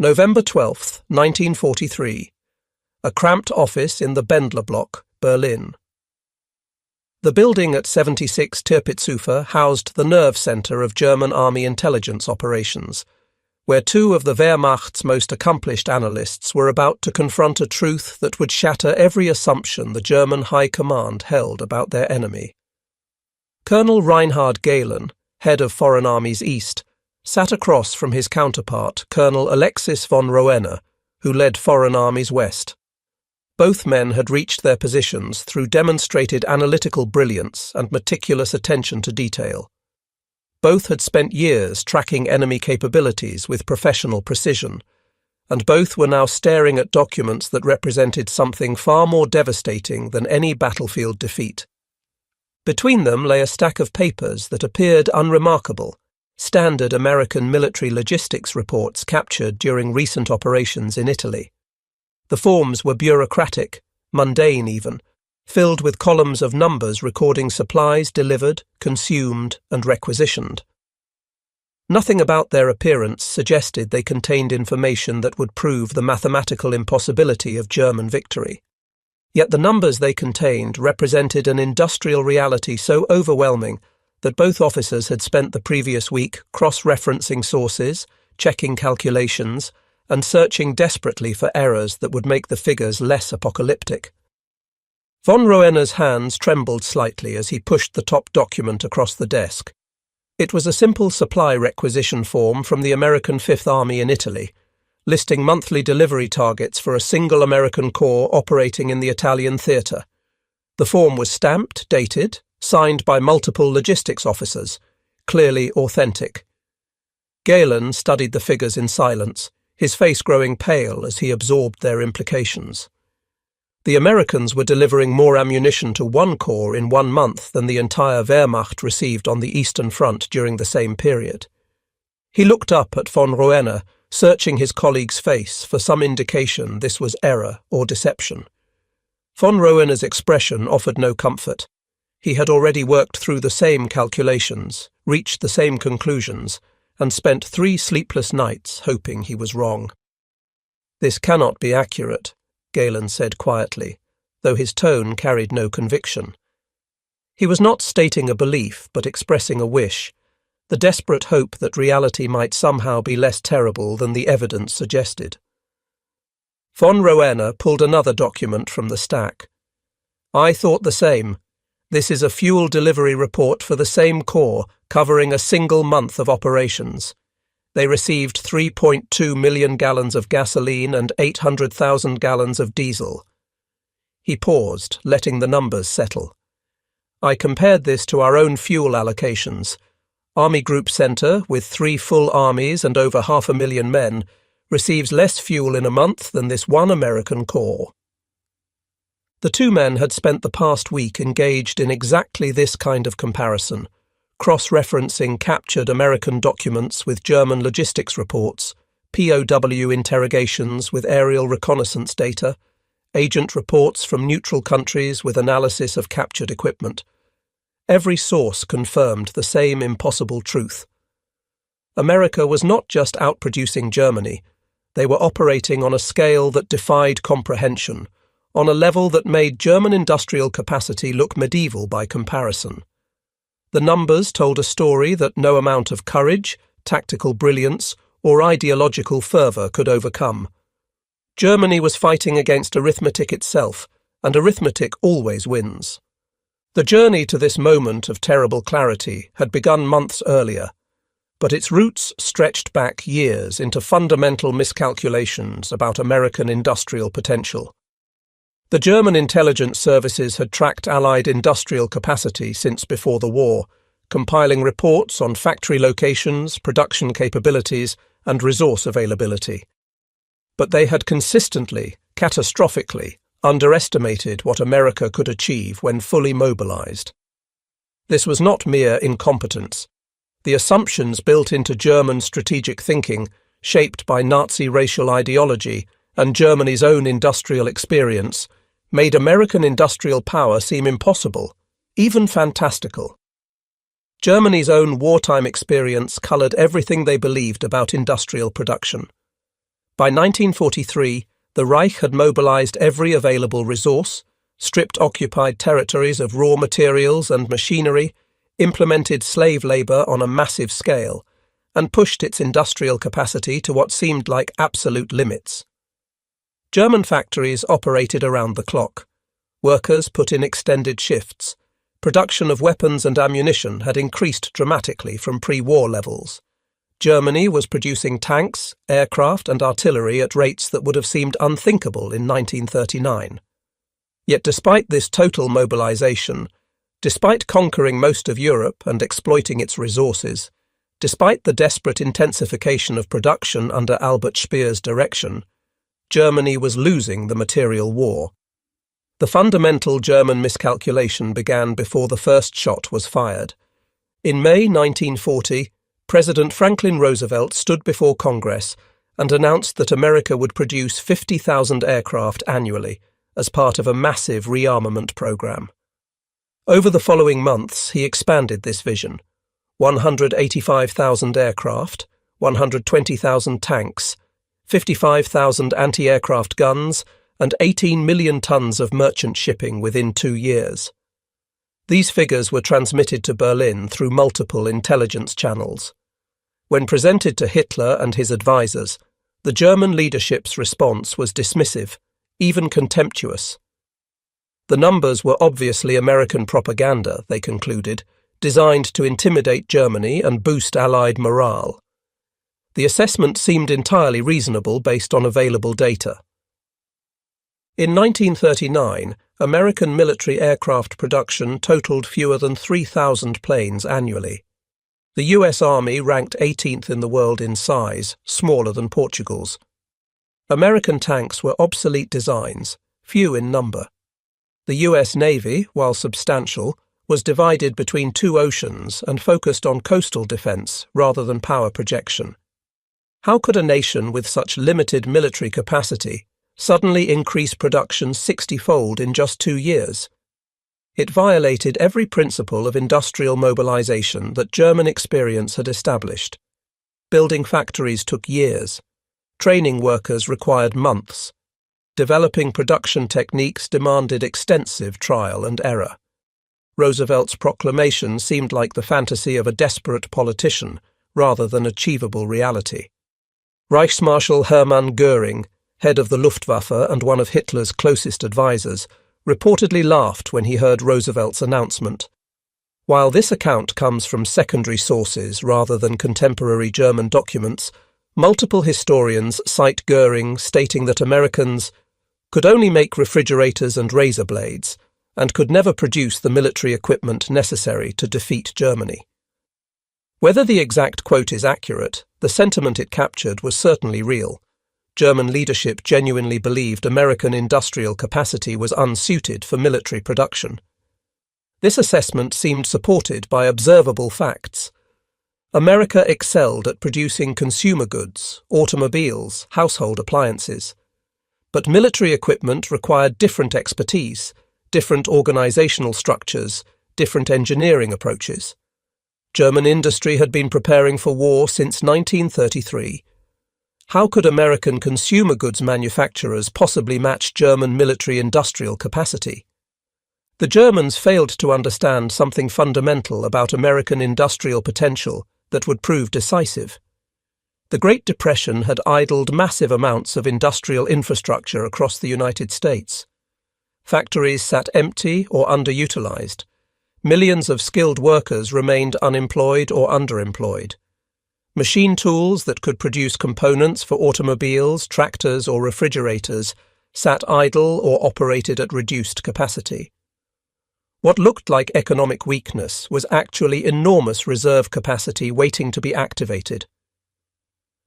November 12, 1943. A cramped office in the Bendler block, Berlin. The building at 76 Tirpitzufer housed the nerve centre of German army intelligence operations, where two of the Wehrmacht's most accomplished analysts were about to confront a truth that would shatter every assumption the German High Command held about their enemy. Colonel Reinhard Gehlen, head of Foreign Armies East, sat across from his counterpart, Colonel Alexis von Roener, who led Foreign Armies West. Both men had reached their positions through demonstrated analytical brilliance and meticulous attention to detail. Both had spent years tracking enemy capabilities with professional precision, and both were now staring at documents that represented something far more devastating than any battlefield defeat. Between them lay a stack of papers that appeared unremarkable, standard American military logistics reports captured during recent operations in Italy. The forms were bureaucratic, mundane even, filled with columns of numbers recording supplies delivered, consumed, and requisitioned. Nothing about their appearance suggested they contained information that would prove the mathematical impossibility of German victory. Yet the numbers they contained represented an industrial reality so overwhelming that both officers had spent the previous week cross-referencing sources, checking calculations, and searching desperately for errors that would make the figures less apocalyptic. Von Roener's hands trembled slightly as he pushed the top document across the desk. It was a simple supply requisition form from the American Fifth Army in Italy, listing monthly delivery targets for a single American corps operating in the Italian theatre. The form was stamped, dated, signed by multiple logistics officers, clearly authentic. Gehlen studied the figures in silence, his face growing pale as he absorbed their implications. The Americans were delivering more ammunition to one corps in 1 month than the entire Wehrmacht received on the Eastern Front during the same period. He looked up at von Roener, searching his colleague's face for some indication this was error or deception. Von Roener's expression offered no comfort. He had already worked through the same calculations, reached the same conclusions, and spent 3 sleepless nights hoping he was wrong. "This cannot be accurate," Gehlen said quietly, though his tone carried no conviction. He was not stating a belief, but expressing a wish, the desperate hope that reality might somehow be less terrible than the evidence suggested. Von Roener pulled another document from the stack. "I thought the same. This is a fuel delivery report for the same corps, covering a single month of operations. They received 3.2 million gallons of gasoline and 800,000 gallons of diesel." He paused, letting the numbers settle. "I compared this to our own fuel allocations. Army Group Centre, with 3 full armies and over 500,000 men, receives less fuel in a month than this one American corps." The two men had spent the past week engaged in exactly this kind of comparison, cross-referencing captured American documents with German logistics reports, POW interrogations with aerial reconnaissance data, agent reports from neutral countries with analysis of captured equipment. Every source confirmed the same impossible truth. America was not just outproducing Germany, they were operating on a scale that defied comprehension, on a level that made German industrial capacity look medieval by comparison. The numbers told a story that no amount of courage, tactical brilliance, or ideological fervour could overcome. Germany was fighting against arithmetic itself, and arithmetic always wins. The journey to this moment of terrible clarity had begun months earlier, but its roots stretched back years into fundamental miscalculations about American industrial potential. The German intelligence services had tracked Allied industrial capacity since before the war, compiling reports on factory locations, production capabilities, and resource availability. But they had consistently, catastrophically, underestimated what America could achieve when fully mobilized. This was not mere incompetence. The assumptions built into German strategic thinking, shaped by Nazi racial ideology and Germany's own industrial experience, made American industrial power seem impossible, even fantastical. Germany's own wartime experience coloured everything they believed about industrial production. By 1943, the Reich had mobilized every available resource, stripped occupied territories of raw materials and machinery, implemented slave labor on a massive scale, and pushed its industrial capacity to what seemed like absolute limits. German factories operated around the clock. Workers put in extended shifts. Production of weapons and ammunition had increased dramatically from pre-war levels. Germany was producing tanks, aircraft and artillery at rates that would have seemed unthinkable in 1939. Yet despite this total mobilization, despite conquering most of Europe and exploiting its resources, despite the desperate intensification of production under Albert Speer's direction, Germany was losing the material war. The fundamental German miscalculation began before the first shot was fired. In May 1940, President Franklin Roosevelt stood before Congress and announced that America would produce 50,000 aircraft annually as part of a massive rearmament program. Over the following months, he expanded this vision: 185,000 aircraft, 120,000 tanks, 55,000 anti-aircraft guns, and 18 million tons of merchant shipping within 2 years. These figures were transmitted to Berlin through multiple intelligence channels. When presented to Hitler and his advisors, the German leadership's response was dismissive, even contemptuous. The numbers were obviously American propaganda, they concluded, designed to intimidate Germany and boost Allied morale. The assessment seemed entirely reasonable based on available data. In 1939, American military aircraft production totaled fewer than 3,000 planes annually. The US Army ranked 18th in the world in size, smaller than Portugal's. American tanks were obsolete designs, few in number. The US Navy, while substantial, was divided between two oceans and focused on coastal defense rather than power projection. How could a nation with such limited military capacity suddenly increase production 60-fold in just 2 years? It violated every principle of industrial mobilization that German experience had established. Building factories took years. Training workers required months. Developing production techniques demanded extensive trial and error. Roosevelt's proclamation seemed like the fantasy of a desperate politician rather than achievable reality. Reichsmarschall Hermann Göring, head of the Luftwaffe and one of Hitler's closest advisors, reportedly laughed when he heard Roosevelt's announcement. While this account comes from secondary sources rather than contemporary German documents, multiple historians cite Göring stating that Americans could only make refrigerators and razor blades and could never produce the military equipment necessary to defeat Germany. Whether the exact quote is accurate, the sentiment it captured was certainly real. German leadership genuinely believed American industrial capacity was unsuited for military production. This assessment seemed supported by observable facts. America excelled at producing consumer goods, automobiles, household appliances. But military equipment required different expertise, different organizational structures, different engineering approaches. German industry had been preparing for war since 1933. How could American consumer goods manufacturers possibly match German military industrial capacity? The Germans failed to understand something fundamental about American industrial potential that would prove decisive. The Great Depression had idled massive amounts of industrial infrastructure across the United States. Factories sat empty or underutilized. Millions of skilled workers remained unemployed or underemployed. Machine tools that could produce components for automobiles, tractors, or refrigerators sat idle or operated at reduced capacity. What looked like economic weakness was actually enormous reserve capacity waiting to be activated.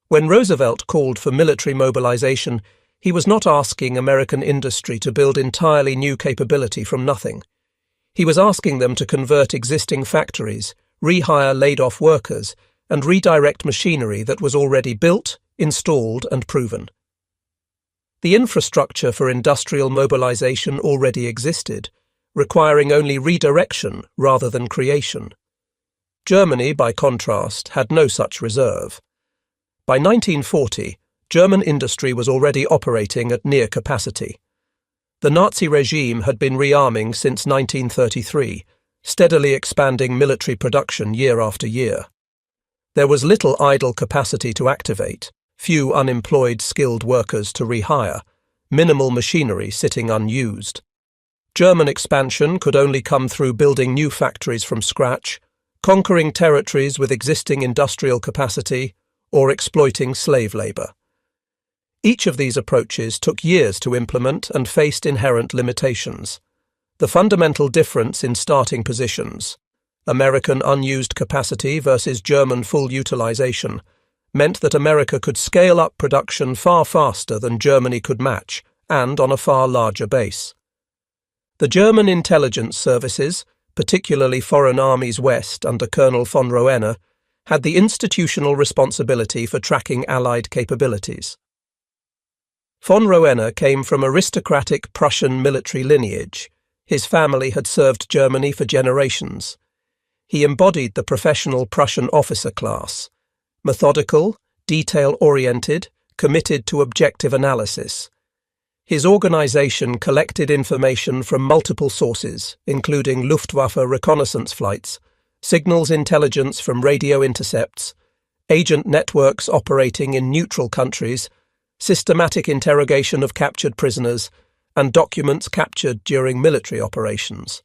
When Roosevelt called for military mobilization, he was not asking American industry to build entirely new capability from nothing. He was asking them to convert existing factories, rehire laid-off workers, and redirect machinery that was already built, installed, and proven. The infrastructure for industrial mobilization already existed, requiring only redirection rather than creation. Germany, by contrast, had no such reserve. By 1940, German industry was already operating at near capacity. The Nazi regime had been rearming since 1933, steadily expanding military production year after year. There was little idle capacity to activate, few unemployed skilled workers to rehire, minimal machinery sitting unused. German expansion could only come through building new factories from scratch, conquering territories with existing industrial capacity, or exploiting slave labour. Each of these approaches took years to implement and faced inherent limitations. The fundamental difference in starting positions, American unused capacity versus German full utilization, meant that America could scale up production far faster than Germany could match, and on a far larger base. The German intelligence services, particularly Foreign Armies West under Colonel von Roene, had the institutional responsibility for tracking Allied capabilities. Von Roene came from aristocratic Prussian military lineage. His family had served Germany for generations. He embodied the professional Prussian officer class, methodical, detail-oriented, committed to objective analysis. His organization collected information from multiple sources, including Luftwaffe reconnaissance flights, signals intelligence from radio intercepts, agent networks operating in neutral countries, systematic interrogation of captured prisoners, and documents captured during military operations.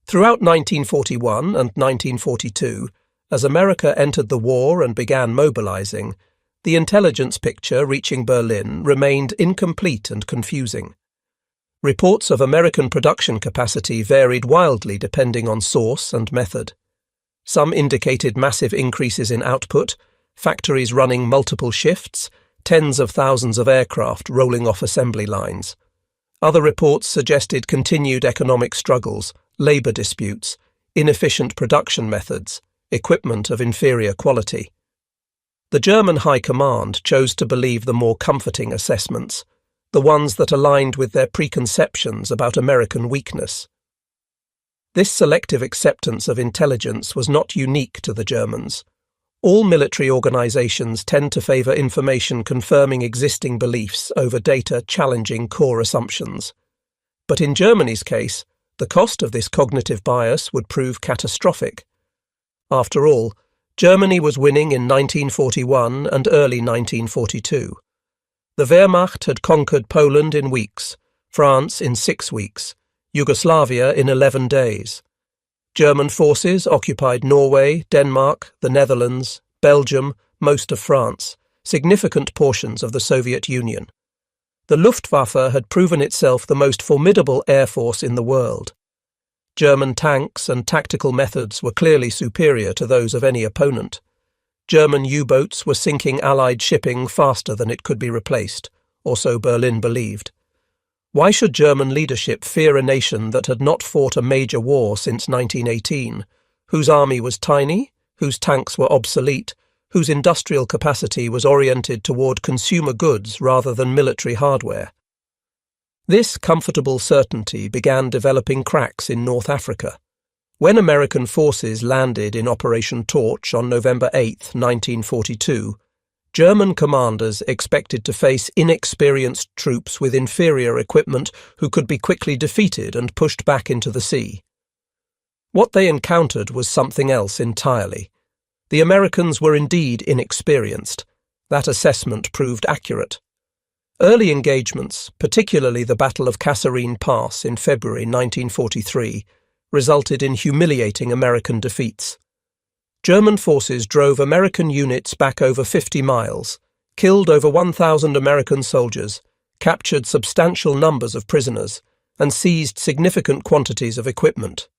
Throughout 1941 and 1942, as America entered the war and began mobilizing, the intelligence picture reaching Berlin remained incomplete and confusing. Reports of American production capacity varied wildly depending on source and method. Some indicated massive increases in output, factories running multiple shifts, tens of thousands of aircraft rolling off assembly lines. Other reports suggested continued economic struggles, labor disputes, inefficient production methods, equipment of inferior quality. The German High Command chose to believe the more comforting assessments, the ones that aligned with their preconceptions about American weakness. This selective acceptance of intelligence was not unique to the Germans. All military organizations tend to favor information confirming existing beliefs over data challenging core assumptions. But in Germany's case, the cost of this cognitive bias would prove catastrophic. After all, Germany was winning in 1941 and early 1942. The Wehrmacht had conquered Poland in weeks, France in 6 weeks, Yugoslavia in 11 days. German forces occupied Norway, Denmark, the Netherlands, Belgium, most of France, significant portions of the Soviet Union. The Luftwaffe had proven itself the most formidable air force in the world. German tanks and tactical methods were clearly superior to those of any opponent. German U-boats were sinking Allied shipping faster than it could be replaced, or so Berlin believed. Why should German leadership fear a nation that had not fought a major war since 1918, whose army was tiny, whose tanks were obsolete, whose industrial capacity was oriented toward consumer goods rather than military hardware? This comfortable certainty began developing cracks in North Africa. When American forces landed in Operation Torch on November 8, 1942, German commanders expected to face inexperienced troops with inferior equipment who could be quickly defeated and pushed back into the sea. What they encountered was something else entirely. The Americans were indeed inexperienced. That assessment proved accurate. Early engagements, particularly the Battle of Kasserine Pass in February 1943, resulted in humiliating American defeats. German forces drove American units back over 50 miles, killed over 1,000 American soldiers, captured substantial numbers of prisoners, and seized significant quantities of equipment.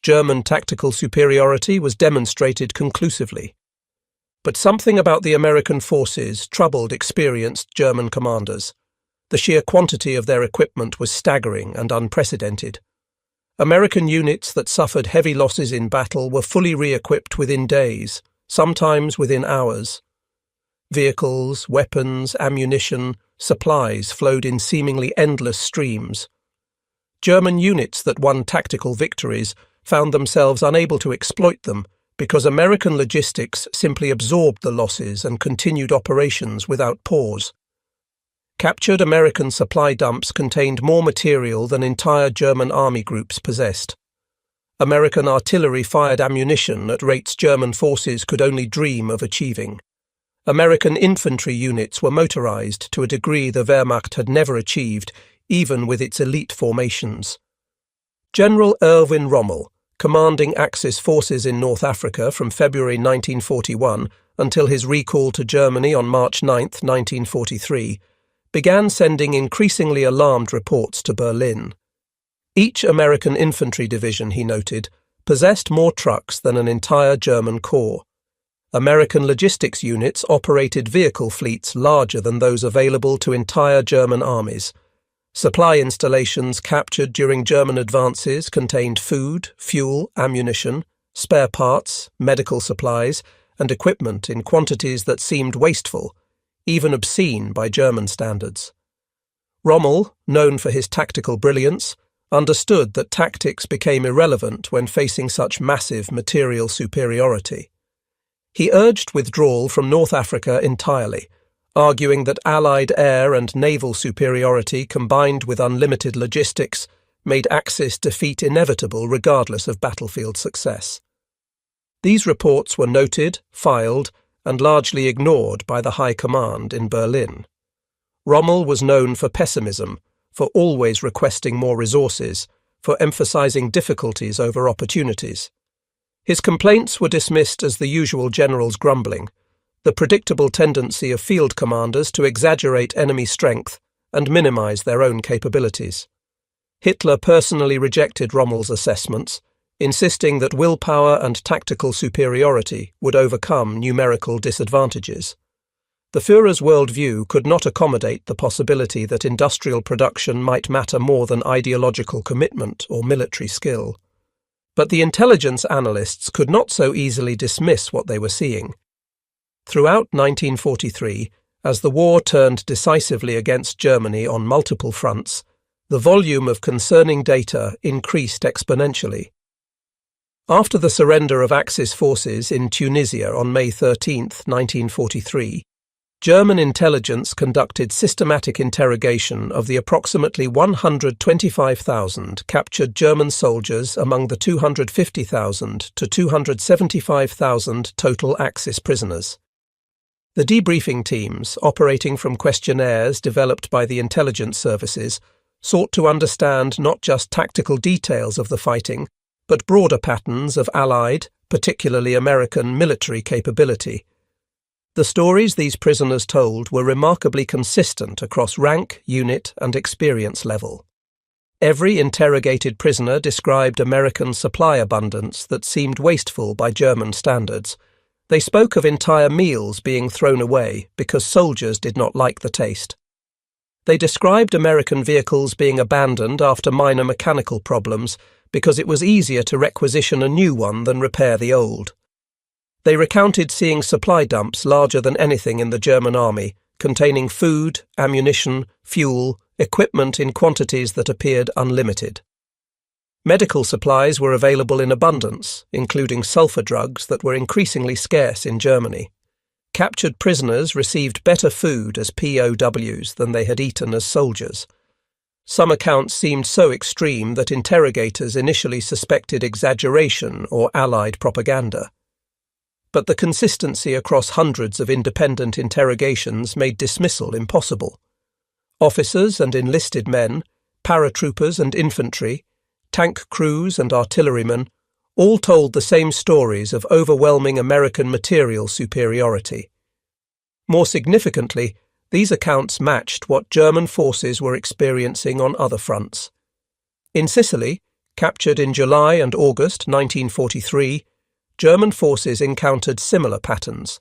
German tactical superiority was demonstrated conclusively. But something about the American forces troubled experienced German commanders. The sheer quantity of their equipment was staggering and unprecedented. American units that suffered heavy losses in battle were fully re-equipped within days, sometimes within hours. Vehicles, weapons, ammunition, supplies flowed in seemingly endless streams. German units that won tactical victories found themselves unable to exploit them because American logistics simply absorbed the losses and continued operations without pause. Captured American supply dumps contained more material than entire German army groups possessed. American artillery fired ammunition at rates German forces could only dream of achieving. American infantry units were motorized to a degree the Wehrmacht had never achieved, even with its elite formations. General Erwin Rommel, commanding Axis forces in North Africa from February 1941 until his recall to Germany on March 9, 1943, began sending increasingly alarmed reports to Berlin. Each American infantry division, he noted, possessed more trucks than an entire German corps. American logistics units operated vehicle fleets larger than those available to entire German armies. Supply installations captured during German advances contained food, fuel, ammunition, spare parts, medical supplies, and equipment in quantities that seemed wasteful, even obscene by German standards. Rommel, known for his tactical brilliance, understood that tactics became irrelevant when facing such massive material superiority. He urged withdrawal from North Africa entirely, arguing that Allied air and naval superiority combined with unlimited logistics made Axis defeat inevitable regardless of battlefield success. These reports were noted, filed, and largely ignored by the High Command in Berlin. Rommel was known for pessimism, for always requesting more resources, for emphasizing difficulties over opportunities. His complaints were dismissed as the usual general's grumbling, the predictable tendency of field commanders to exaggerate enemy strength and minimize their own capabilities. Hitler personally rejected Rommel's assessments, insisting that willpower and tactical superiority would overcome numerical disadvantages. The Führer's worldview could not accommodate the possibility that industrial production might matter more than ideological commitment or military skill. But the intelligence analysts could not so easily dismiss what they were seeing. Throughout 1943, as the war turned decisively against Germany on multiple fronts, the volume of concerning data increased exponentially. After the surrender of Axis forces in Tunisia on May 13, 1943, German intelligence conducted systematic interrogation of the approximately 125,000 captured German soldiers among the 250,000 to 275,000 total Axis prisoners. The debriefing teams, operating from questionnaires developed by the intelligence services, sought to understand not just tactical details of the fighting, but broader patterns of Allied, particularly American, military capability. The stories these prisoners told were remarkably consistent across rank, unit, and experience level. Every interrogated prisoner described American supply abundance that seemed wasteful by German standards. They spoke of entire meals being thrown away because soldiers did not like the taste. They described American vehicles being abandoned after minor mechanical problems because it was easier to requisition a new one than repair the old. They recounted seeing supply dumps larger than anything in the German army, containing food, ammunition, fuel, equipment in quantities that appeared unlimited. Medical supplies were available in abundance, including sulfur drugs that were increasingly scarce in Germany. Captured prisoners received better food as POWs than they had eaten as soldiers. Some accounts seemed so extreme that interrogators initially suspected exaggeration or Allied propaganda. But the consistency across hundreds of independent interrogations made dismissal impossible. Officers and enlisted men, paratroopers and infantry, tank crews and artillerymen all told the same stories of overwhelming American material superiority. More significantly, these accounts matched what German forces were experiencing on other fronts. In Sicily, captured in July and August 1943, German forces encountered similar patterns.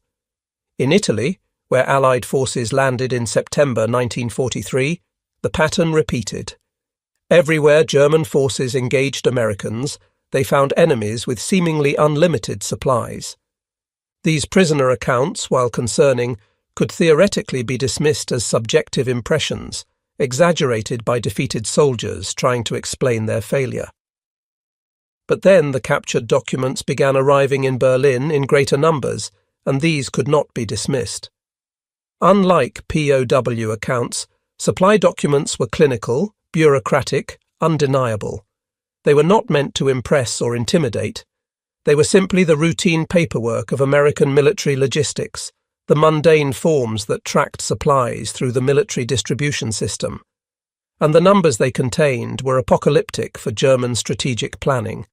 In Italy, where Allied forces landed in September 1943, the pattern repeated. Everywhere German forces engaged Americans, they found enemies with seemingly unlimited supplies. These prisoner accounts, while concerning, could theoretically be dismissed as subjective impressions, exaggerated by defeated soldiers trying to explain their failure. But then the captured documents began arriving in Berlin in greater numbers, and these could not be dismissed. Unlike POW accounts, supply documents were clinical, bureaucratic, undeniable. They were not meant to impress or intimidate. They were simply the routine paperwork of American military logistics, the mundane forms that tracked supplies through the military distribution system. And the numbers they contained were apocalyptic for German strategic planning.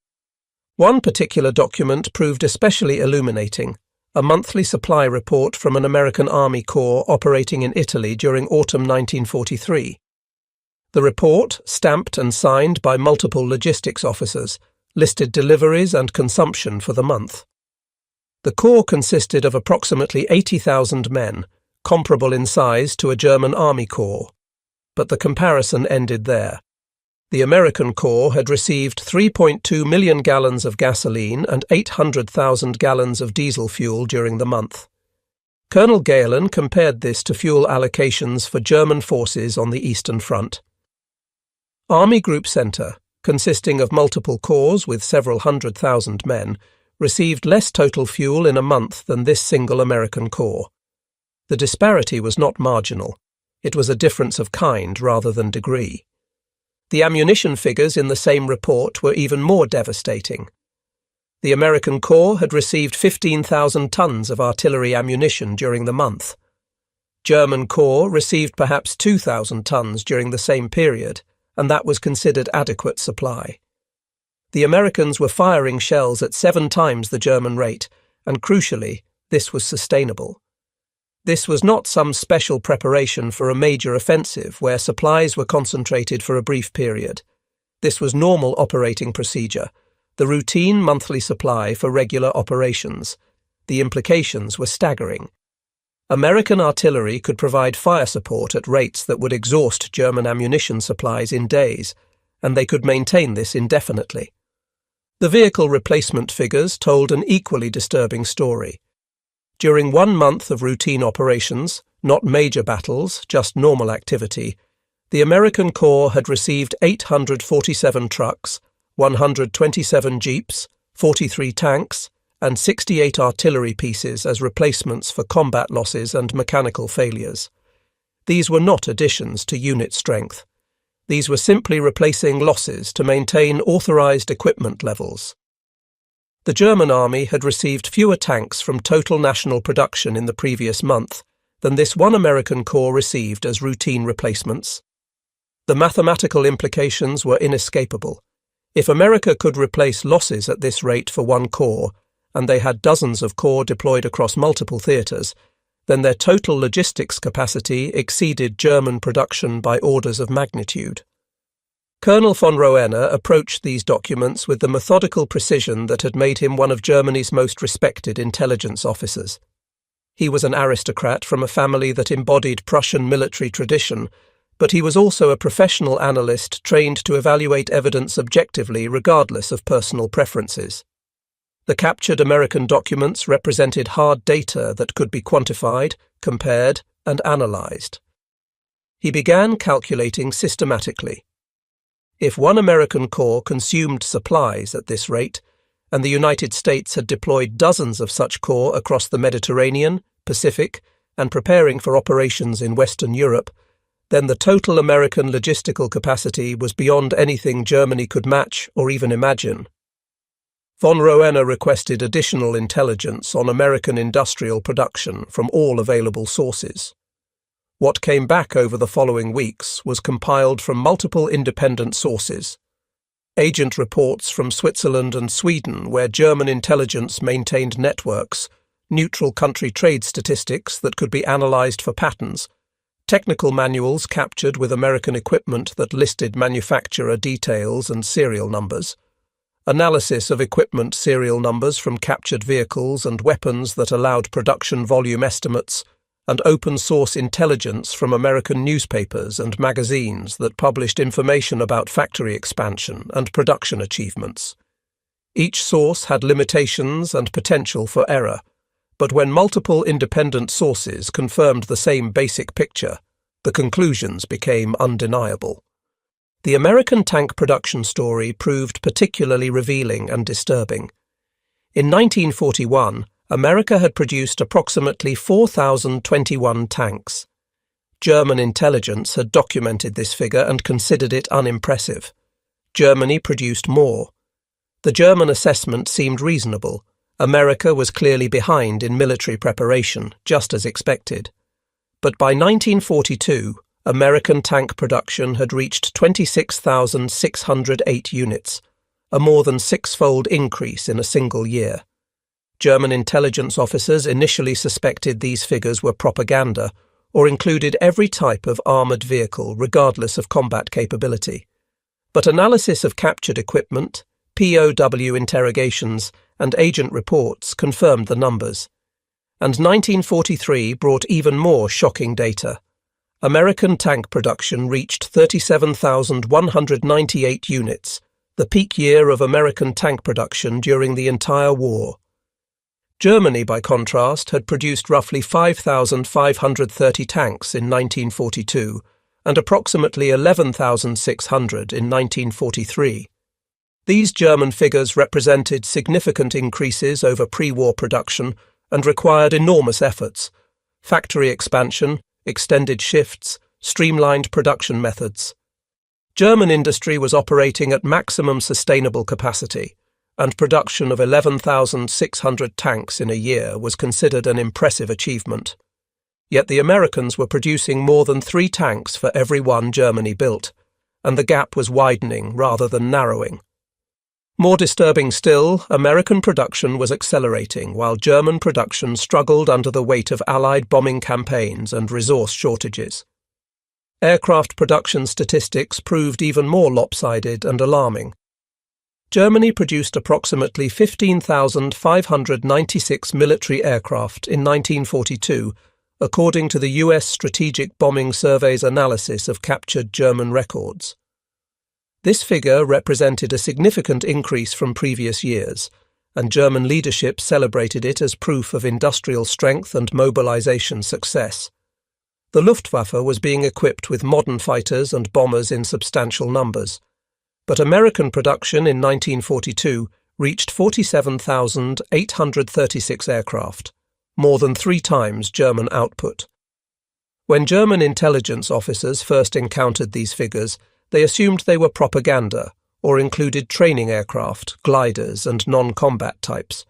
One particular document proved especially illuminating, a monthly supply report from an American Army Corps operating in Italy during autumn 1943. The report, stamped and signed by multiple logistics officers, listed deliveries and consumption for the month. The Corps consisted of approximately 80,000 men, comparable in size to a German Army Corps. But the comparison ended there. The American Corps had received 3.2 million gallons of gasoline and 800,000 gallons of diesel fuel during the month. Colonel Galen compared this to fuel allocations for German forces on the Eastern Front. Army Group Center, consisting of multiple corps with several 100,000 men, received less total fuel in a month than this single American Corps. The disparity was not marginal. It was a difference of kind rather than degree. The ammunition figures in the same report were even more devastating. The American Corps had received 15,000 tons of artillery ammunition during the month. German Corps received perhaps 2,000 tons during the same period, and that was considered adequate supply. The Americans were firing shells at 7 times the German rate, and crucially, this was sustainable. This was not some special preparation for a major offensive where supplies were concentrated for a brief period. This was normal operating procedure, the routine monthly supply for regular operations. The implications were staggering. American artillery could provide fire support at rates that would exhaust German ammunition supplies in days, and they could maintain this indefinitely. The vehicle replacement figures told an equally disturbing story. During 1 month of routine operations, not major battles, just normal activity, the American Corps had received 847 trucks, 127 jeeps, 43 tanks, and 68 artillery pieces as replacements for combat losses and mechanical failures. These were not additions to unit strength. These were simply replacing losses to maintain authorized equipment levels. The German army had received fewer tanks from total national production in the previous month than this one American Corps received as routine replacements. The mathematical implications were inescapable. If America could replace losses at this rate for one corps, and they had dozens of corps deployed across multiple theatres, then their total logistics capacity exceeded German production by orders of magnitude. Colonel von Roener approached these documents with the methodical precision that had made him one of Germany's most respected intelligence officers. He was an aristocrat from a family that embodied Prussian military tradition, but he was also a professional analyst trained to evaluate evidence objectively regardless of personal preferences. The captured American documents represented hard data that could be quantified, compared, and analyzed. He began calculating systematically. If one American corps consumed supplies at this rate, and the United States had deployed dozens of such corps across the Mediterranean, Pacific, and preparing for operations in Western Europe, then the total American logistical capacity was beyond anything Germany could match or even imagine. Von Roener requested additional intelligence on American industrial production from all available sources. What came back over the following weeks was compiled from multiple independent sources. Agent reports from Switzerland and Sweden, where German intelligence maintained networks, neutral country trade statistics that could be analyzed for patterns, technical manuals captured with American equipment that listed manufacturer details and serial numbers, analysis of equipment serial numbers from captured vehicles and weapons that allowed production volume estimates, and open-source intelligence from American newspapers and magazines that published information about factory expansion and production achievements. Each source had limitations and potential for error, but when multiple independent sources confirmed the same basic picture, the conclusions became undeniable. The American tank production story proved particularly revealing and disturbing. In 1941, America had produced approximately 4,021 tanks. German intelligence had documented this figure and considered it unimpressive. Germany produced more. The German assessment seemed reasonable. America was clearly behind in military preparation, just as expected. But by 1942, American tank production had reached 26,608 units, a more than six-fold increase in a single year. German intelligence officers initially suspected these figures were propaganda or included every type of armoured vehicle regardless of combat capability. But analysis of captured equipment, POW interrogations, and agent reports confirmed the numbers. And 1943 brought even more shocking data. American tank production reached 37,198 units, the peak year of American tank production during the entire war. Germany, by contrast, had produced roughly 5,530 tanks in 1942 and approximately 11,600 in 1943. These German figures represented significant increases over pre-war production and required enormous efforts: factory expansion, extended shifts, streamlined production methods. German industry was operating at maximum sustainable capacity, and production of 11,600 tanks in a year was considered an impressive achievement. Yet the Americans were producing more than 3 tanks for every one Germany built, and the gap was widening rather than narrowing. More disturbing still, American production was accelerating while German production struggled under the weight of Allied bombing campaigns and resource shortages. Aircraft production statistics proved even more lopsided and alarming. Germany produced approximately 15,596 military aircraft in 1942, according to the US Strategic Bombing Survey's analysis of captured German records. This figure represented a significant increase from previous years, and German leadership celebrated it as proof of industrial strength and mobilization success. The Luftwaffe was being equipped with modern fighters and bombers in substantial numbers, but American production in 1942 reached 47,836 aircraft, more than 3 times German output. When German intelligence officers first encountered these figures, they assumed they were propaganda or included training aircraft, gliders, and non-combat types.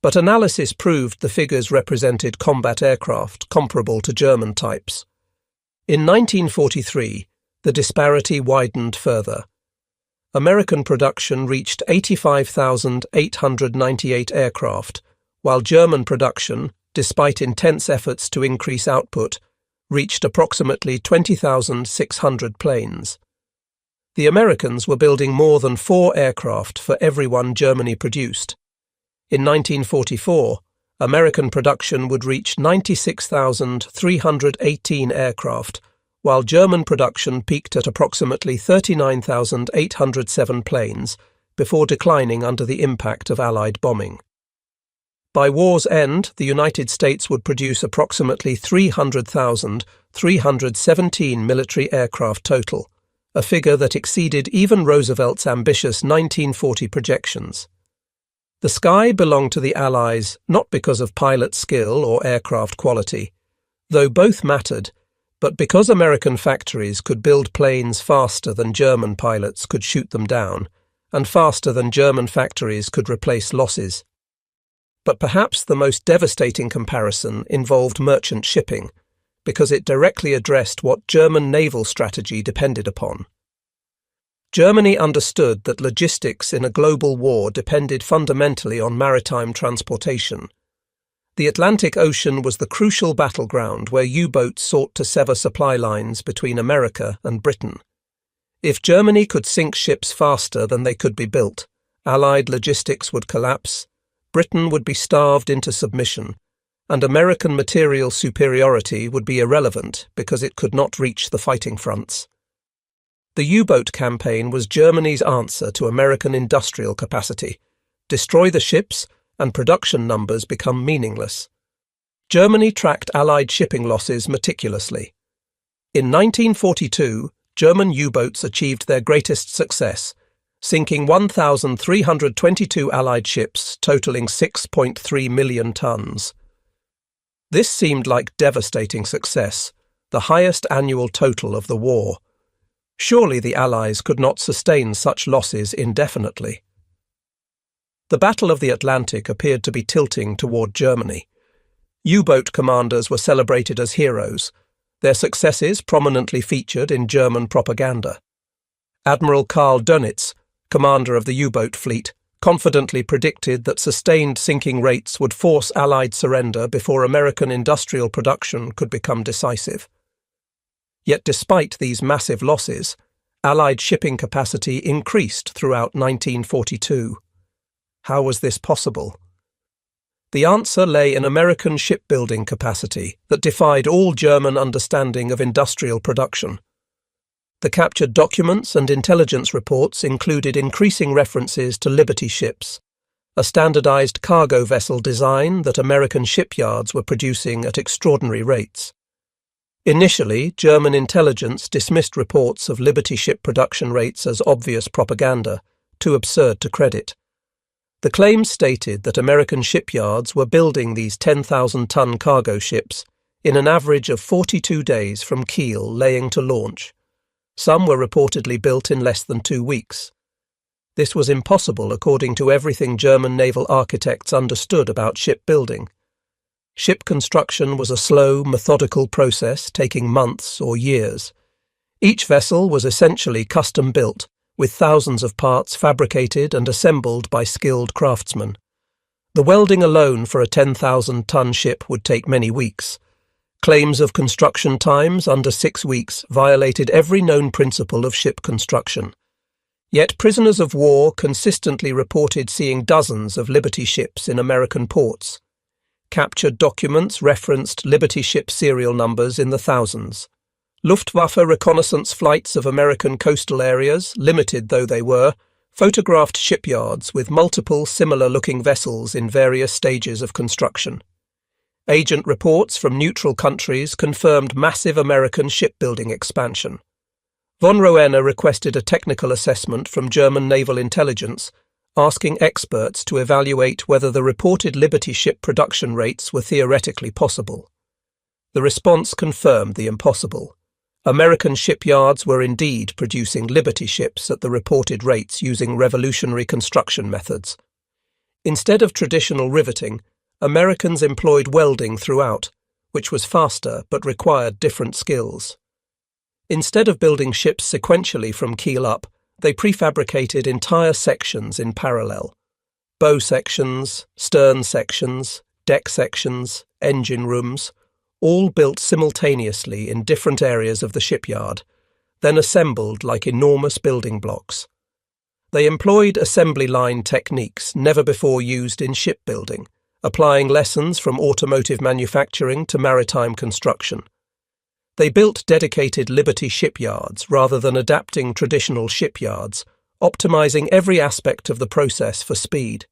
But analysis proved the figures represented combat aircraft comparable to German types. In 1943, the disparity widened further. American production reached 85,898 aircraft, while German production, despite intense efforts to increase output, reached approximately 20,600 planes. The Americans were building more than 4 aircraft for every one Germany produced. In 1944, American production would reach 96,318 aircraft, while German production peaked at approximately 39,807 planes before declining under the impact of Allied bombing. By war's end, the United States would produce approximately 300,317 military aircraft total, a figure that exceeded even Roosevelt's ambitious 1940 projections. The sky belonged to the Allies not because of pilot skill or aircraft quality, though both mattered, but because American factories could build planes faster than German pilots could shoot them down, and faster than German factories could replace losses. But perhaps the most devastating comparison involved merchant shipping, because it directly addressed what German naval strategy depended upon. Germany understood that logistics in a global war depended fundamentally on maritime transportation. The Atlantic Ocean was the crucial battleground where U-boats sought to sever supply lines between America and Britain. If Germany could sink ships faster than they could be built, Allied logistics would collapse, Britain would be starved into submission, and American material superiority would be irrelevant because it could not reach the fighting fronts. The U-boat campaign was Germany's answer to American industrial capacity. Destroy the ships, and production numbers become meaningless. Germany tracked Allied shipping losses meticulously. In 1942, German U-boats achieved their greatest success, sinking 1,322 Allied ships totaling 6.3 million tons. This seemed like devastating success, the highest annual total of the war. Surely the Allies could not sustain such losses indefinitely. The Battle of the Atlantic appeared to be tilting toward Germany. U-boat commanders were celebrated as heroes, their successes prominently featured in German propaganda. Admiral Karl Dönitz, commander of the U-boat fleet, confidently predicted that sustained sinking rates would force Allied surrender before American industrial production could become decisive. Yet despite these massive losses, Allied shipping capacity increased throughout 1942. How was this possible? The answer lay in American shipbuilding capacity that defied all German understanding of industrial production. The captured documents and intelligence reports included increasing references to Liberty ships, a standardized cargo vessel design that American shipyards were producing at extraordinary rates. Initially, German intelligence dismissed reports of Liberty ship production rates as obvious propaganda, too absurd to credit. The claims stated that American shipyards were building these 10,000-ton cargo ships in an average of 42 days from keel laying to launch. Some were reportedly built in less than 2 weeks. This was impossible according to everything German naval architects understood about shipbuilding. Ship construction was a slow, methodical process taking months or years. Each vessel was essentially custom-built, with thousands of parts fabricated and assembled by skilled craftsmen. The welding alone for a 10,000-ton ship would take many weeks. Claims of construction times under 6 weeks violated every known principle of ship construction. Yet prisoners of war consistently reported seeing dozens of Liberty ships in American ports. Captured documents referenced Liberty ship serial numbers in the thousands. Luftwaffe reconnaissance flights of American coastal areas, limited though they were, photographed shipyards with multiple similar-looking vessels in various stages of construction. Agent reports from neutral countries confirmed massive American shipbuilding expansion. Von Roener requested a technical assessment from German naval intelligence, asking experts to evaluate whether the reported Liberty ship production rates were theoretically possible. The response confirmed the impossible. American shipyards were indeed producing Liberty ships at the reported rates using revolutionary construction methods. Instead of traditional riveting, Americans employed welding throughout, which was faster but required different skills. Instead of building ships sequentially from keel up, they prefabricated entire sections in parallel. Bow sections, stern sections, deck sections, engine rooms, all built simultaneously in different areas of the shipyard, then assembled like enormous building blocks. They employed assembly line techniques never before used in shipbuilding, applying lessons from automotive manufacturing to maritime construction. They built dedicated Liberty shipyards rather than adapting traditional shipyards, optimizing every aspect of the process for speed.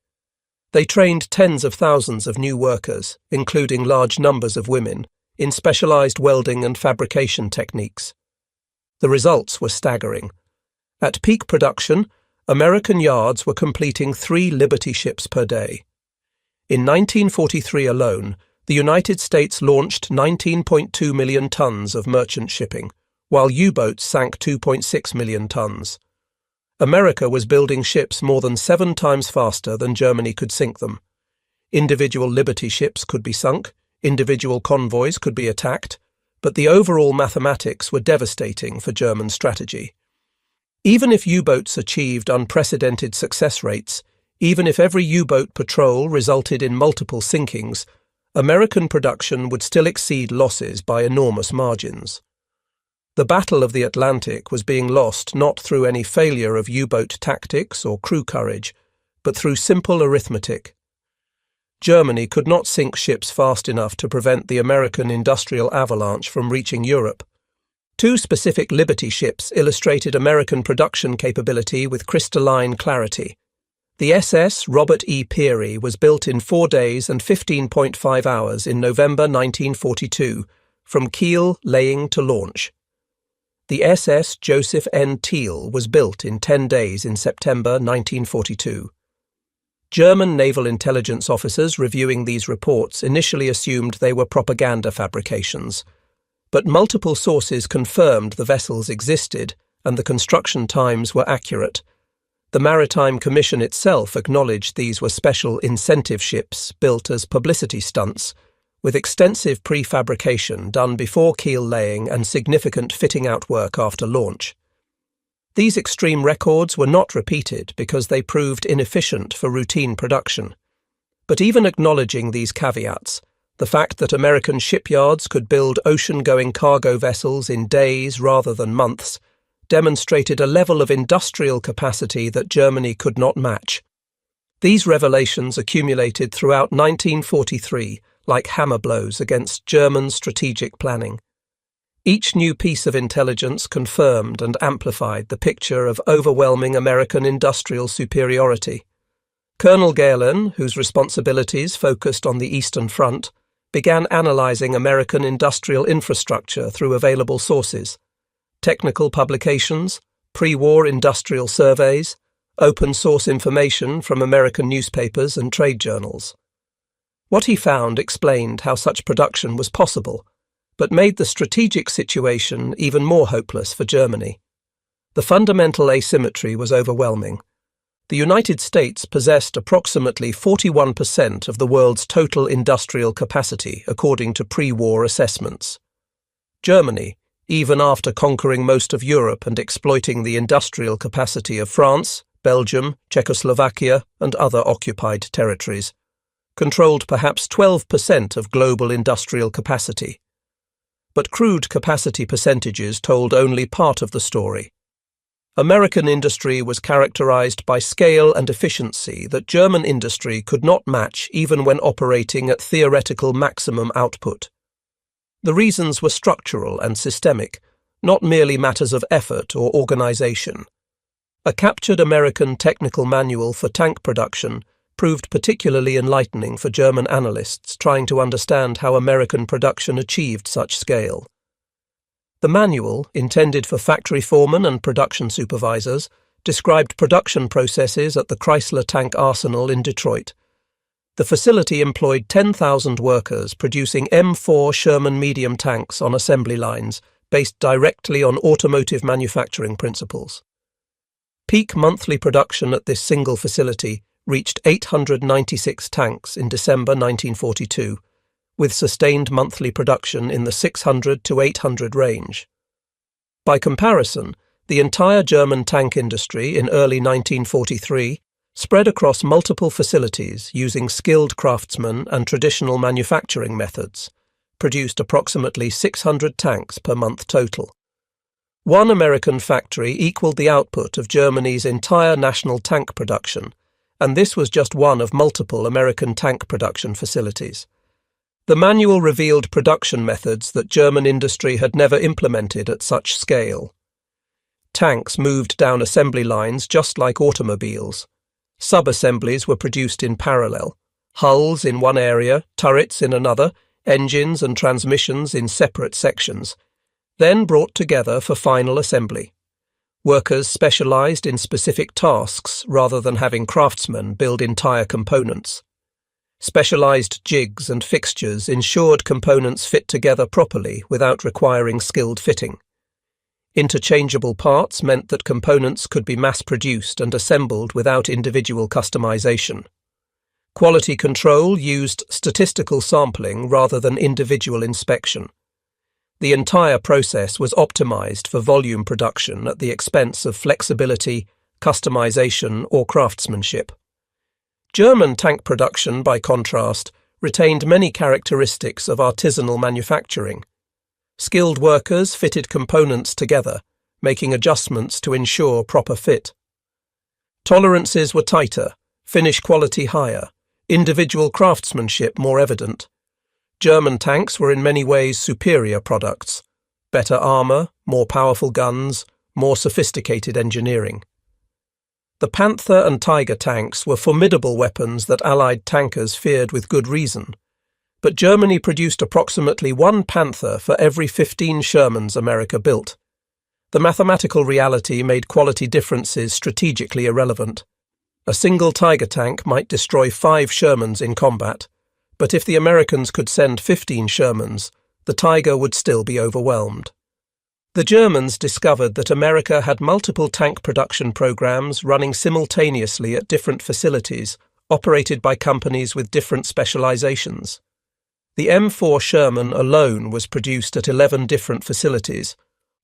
They trained tens of thousands of new workers, including large numbers of women, in specialized welding and fabrication techniques. The results were staggering. At peak production, American yards were completing 3 Liberty ships per day. In 1943 alone, the United States launched 19.2 million tons of merchant shipping, while U-boats sank 2.6 million tons. America was building ships more than 7 times faster than Germany could sink them. Individual Liberty ships could be sunk, individual convoys could be attacked, but the overall mathematics were devastating for German strategy. Even if U-boats achieved unprecedented success rates, even if every U-boat patrol resulted in multiple sinkings, American production would still exceed losses by enormous margins. The Battle of the Atlantic was being lost not through any failure of U-boat tactics or crew courage, but through simple arithmetic. Germany could not sink ships fast enough to prevent the American industrial avalanche from reaching Europe. 2 specific Liberty ships illustrated American production capability with crystalline clarity. The SS Robert E. Peary was built in 4 days and 15.5 hours in November 1942, from keel laying to launch. The SS Joseph N. Thiel was built in 10 days in September 1942. German naval intelligence officers reviewing these reports initially assumed they were propaganda fabrications, but multiple sources confirmed the vessels existed and the construction times were accurate. The Maritime Commission itself acknowledged these were special incentive ships built as publicity stunts, with extensive prefabrication done before keel laying and significant fitting-out work after launch. These extreme records were not repeated because they proved inefficient for routine production. But even acknowledging these caveats, the fact that American shipyards could build ocean-going cargo vessels in days rather than months demonstrated a level of industrial capacity that Germany could not match. These revelations accumulated throughout 1943 like hammer blows against German strategic planning. Each new piece of intelligence confirmed and amplified the picture of overwhelming American industrial superiority. Colonel Gehlen, whose responsibilities focused on the Eastern Front, began analyzing American industrial infrastructure through available sources: technical publications, pre-war industrial surveys, open-source information from American newspapers and trade journals. What he found explained how such production was possible, but made the strategic situation even more hopeless for Germany. The fundamental asymmetry was overwhelming. The United States possessed approximately 41% of the world's total industrial capacity, according to pre-war assessments. Germany, even after conquering most of Europe and exploiting the industrial capacity of France, Belgium, Czechoslovakia, and other occupied territories, controlled perhaps 12% of global industrial capacity. But crude capacity percentages told only part of the story. American industry was characterized by scale and efficiency that German industry could not match even when operating at theoretical maximum output. The reasons were structural and systemic, not merely matters of effort or organization. A captured American technical manual for tank production proved particularly enlightening for German analysts trying to understand how American production achieved such scale. The manual, intended for factory foremen and production supervisors, described production processes at the Chrysler Tank Arsenal in Detroit. The facility employed 10,000 workers producing M4 Sherman medium tanks on assembly lines based directly on automotive manufacturing principles. Peak monthly production at this single facility reached 896 tanks in December 1942, with sustained monthly production in the 600 to 800 range. By comparison, the entire German tank industry in early 1943 spread across multiple facilities using skilled craftsmen and traditional manufacturing methods, produced approximately 600 tanks per month total. One American factory equaled the output of Germany's entire national tank production, and this was just one of multiple American tank production facilities. The manual revealed production methods that German industry had never implemented at such scale. Tanks moved down assembly lines just like automobiles. Sub-assemblies were produced in parallel, hulls in one area, turrets in another, engines and transmissions in separate sections, then brought together for final assembly. Workers specialized in specific tasks rather than having craftsmen build entire components. Specialized jigs and fixtures ensured components fit together properly without requiring skilled fitting. Interchangeable parts meant that components could be mass-produced and assembled without individual customization. Quality control used statistical sampling rather than individual inspection. The entire process was optimized for volume production at the expense of flexibility, customization, or craftsmanship. German tank production, by contrast, retained many characteristics of artisanal manufacturing. Skilled workers fitted components together, making adjustments to ensure proper fit. Tolerances were tighter, finish quality higher, individual craftsmanship more evident. German tanks were in many ways superior products: better armour, more powerful guns, more sophisticated engineering. The Panther and Tiger tanks were formidable weapons that Allied tankers feared with good reason, but Germany produced approximately one Panther for every 15 Shermans America built. The mathematical reality made quality differences strategically irrelevant. A single Tiger tank might destroy 5 Shermans in combat, but if the Americans could send 15 Shermans, the Tiger would still be overwhelmed. The Germans discovered that America had multiple tank production programs running simultaneously at different facilities, operated by companies with different specializations. The M4 Sherman alone was produced at 11 different facilities,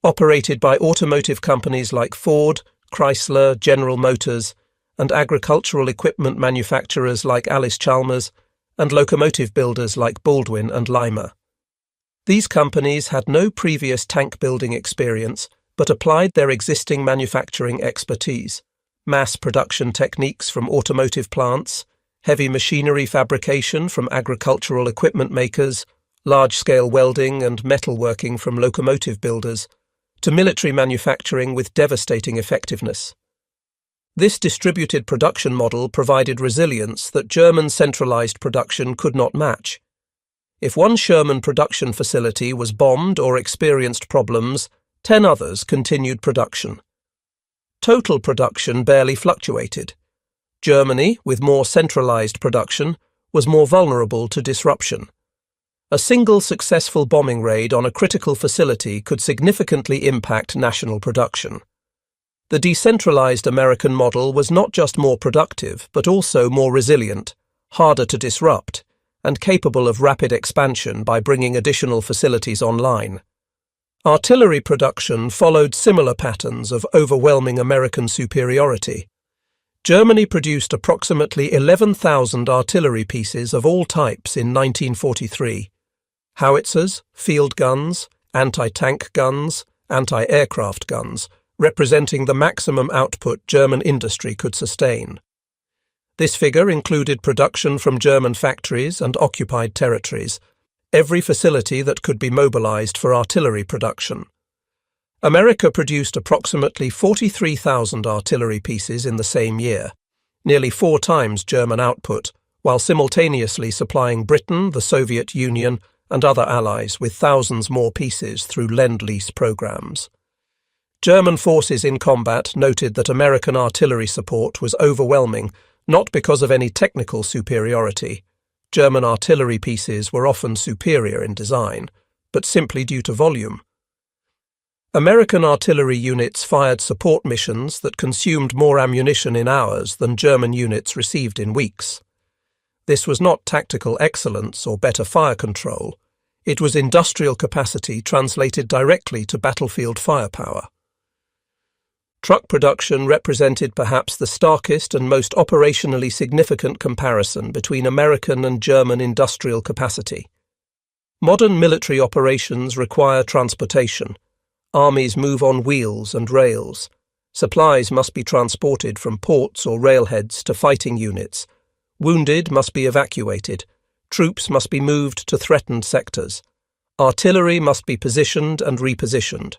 operated by automotive companies like Ford, Chrysler, General Motors, and agricultural equipment manufacturers like Allis-Chalmers, and locomotive builders like Baldwin and Lima. These companies had no previous tank building experience, but applied their existing manufacturing expertise, mass production techniques from automotive plants, heavy machinery fabrication from agricultural equipment makers, large-scale welding and metalworking from locomotive builders, to military manufacturing with devastating effectiveness. This distributed production model provided resilience that German centralized production could not match. If one Sherman production facility was bombed or experienced problems, 10 others continued production. Total production barely fluctuated. Germany, with more centralized production, was more vulnerable to disruption. A single successful bombing raid on a critical facility could significantly impact national production. The decentralized American model was not just more productive, but also more resilient, harder to disrupt, and capable of rapid expansion by bringing additional facilities online. Artillery production followed similar patterns of overwhelming American superiority. Germany produced approximately 11,000 artillery pieces of all types in 1943. Howitzers, field guns, anti-tank guns, anti-aircraft guns, representing the maximum output German industry could sustain. This figure included production from German factories and occupied territories, every facility that could be mobilized for artillery production. America produced approximately 43,000 artillery pieces in the same year, nearly 4 times German output, while simultaneously supplying Britain, the Soviet Union, and other allies with thousands more pieces through Lend-Lease programs. German forces in combat noted that American artillery support was overwhelming, not because of any technical superiority. German artillery pieces were often superior in design, but simply due to volume. American artillery units fired support missions that consumed more ammunition in hours than German units received in weeks. This was not tactical excellence or better fire control. It was industrial capacity translated directly to battlefield firepower. Truck production represented perhaps the starkest and most operationally significant comparison between American and German industrial capacity. Modern military operations require transportation. Armies move on wheels and rails. Supplies must be transported from ports or railheads to fighting units. Wounded must be evacuated. Troops must be moved to threatened sectors. Artillery must be positioned and repositioned.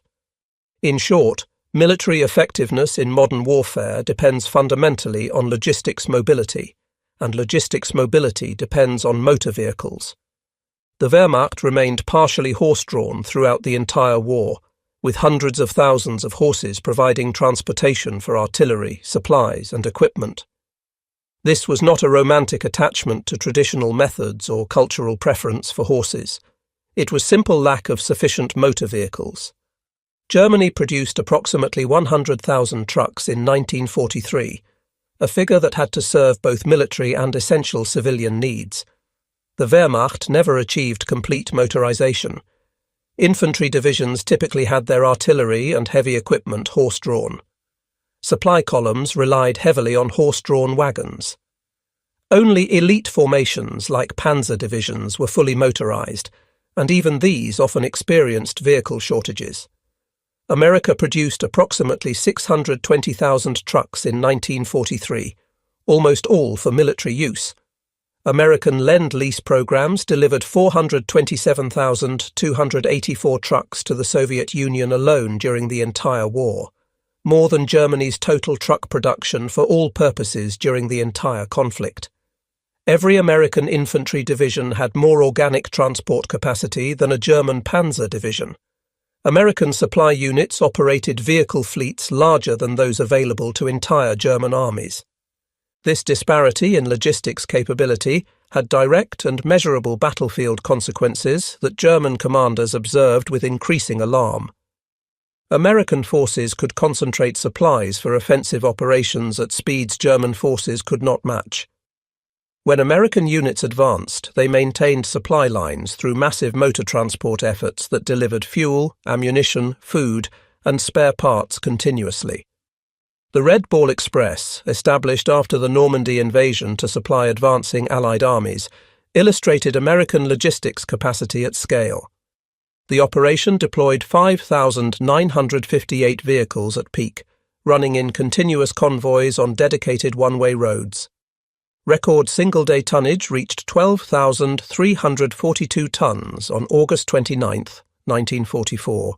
In short, military effectiveness in modern warfare depends fundamentally on logistics mobility, and logistics mobility depends on motor vehicles. The Wehrmacht remained partially horse-drawn throughout the entire war, with hundreds of thousands of horses providing transportation for artillery, supplies, and equipment. This was not a romantic attachment to traditional methods or cultural preference for horses. It was simple lack of sufficient motor vehicles. Germany produced approximately 100,000 trucks in 1943, a figure that had to serve both military and essential civilian needs. The Wehrmacht never achieved complete motorization. Infantry divisions typically had their artillery and heavy equipment horse-drawn. Supply columns relied heavily on horse-drawn wagons. Only elite formations like panzer divisions were fully motorized, and even these often experienced vehicle shortages. America produced approximately 620,000 trucks in 1943, almost all for military use. American Lend-Lease programs delivered 427,284 trucks to the Soviet Union alone during the entire war, more than Germany's total truck production for all purposes during the entire conflict. Every American infantry division had more organic transport capacity than a German panzer division. American supply units operated vehicle fleets larger than those available to entire German armies. This disparity in logistics capability had direct and measurable battlefield consequences that German commanders observed with increasing alarm. American forces could concentrate supplies for offensive operations at speeds German forces could not match. When American units advanced, they maintained supply lines through massive motor transport efforts that delivered fuel, ammunition, food, and spare parts continuously. The Red Ball Express, established after the Normandy invasion to supply advancing Allied armies, illustrated American logistics capacity at scale. The operation deployed 5,958 vehicles at peak, running in continuous convoys on dedicated one-way roads. Record single-day tonnage reached 12,342 tons on August 29, 1944,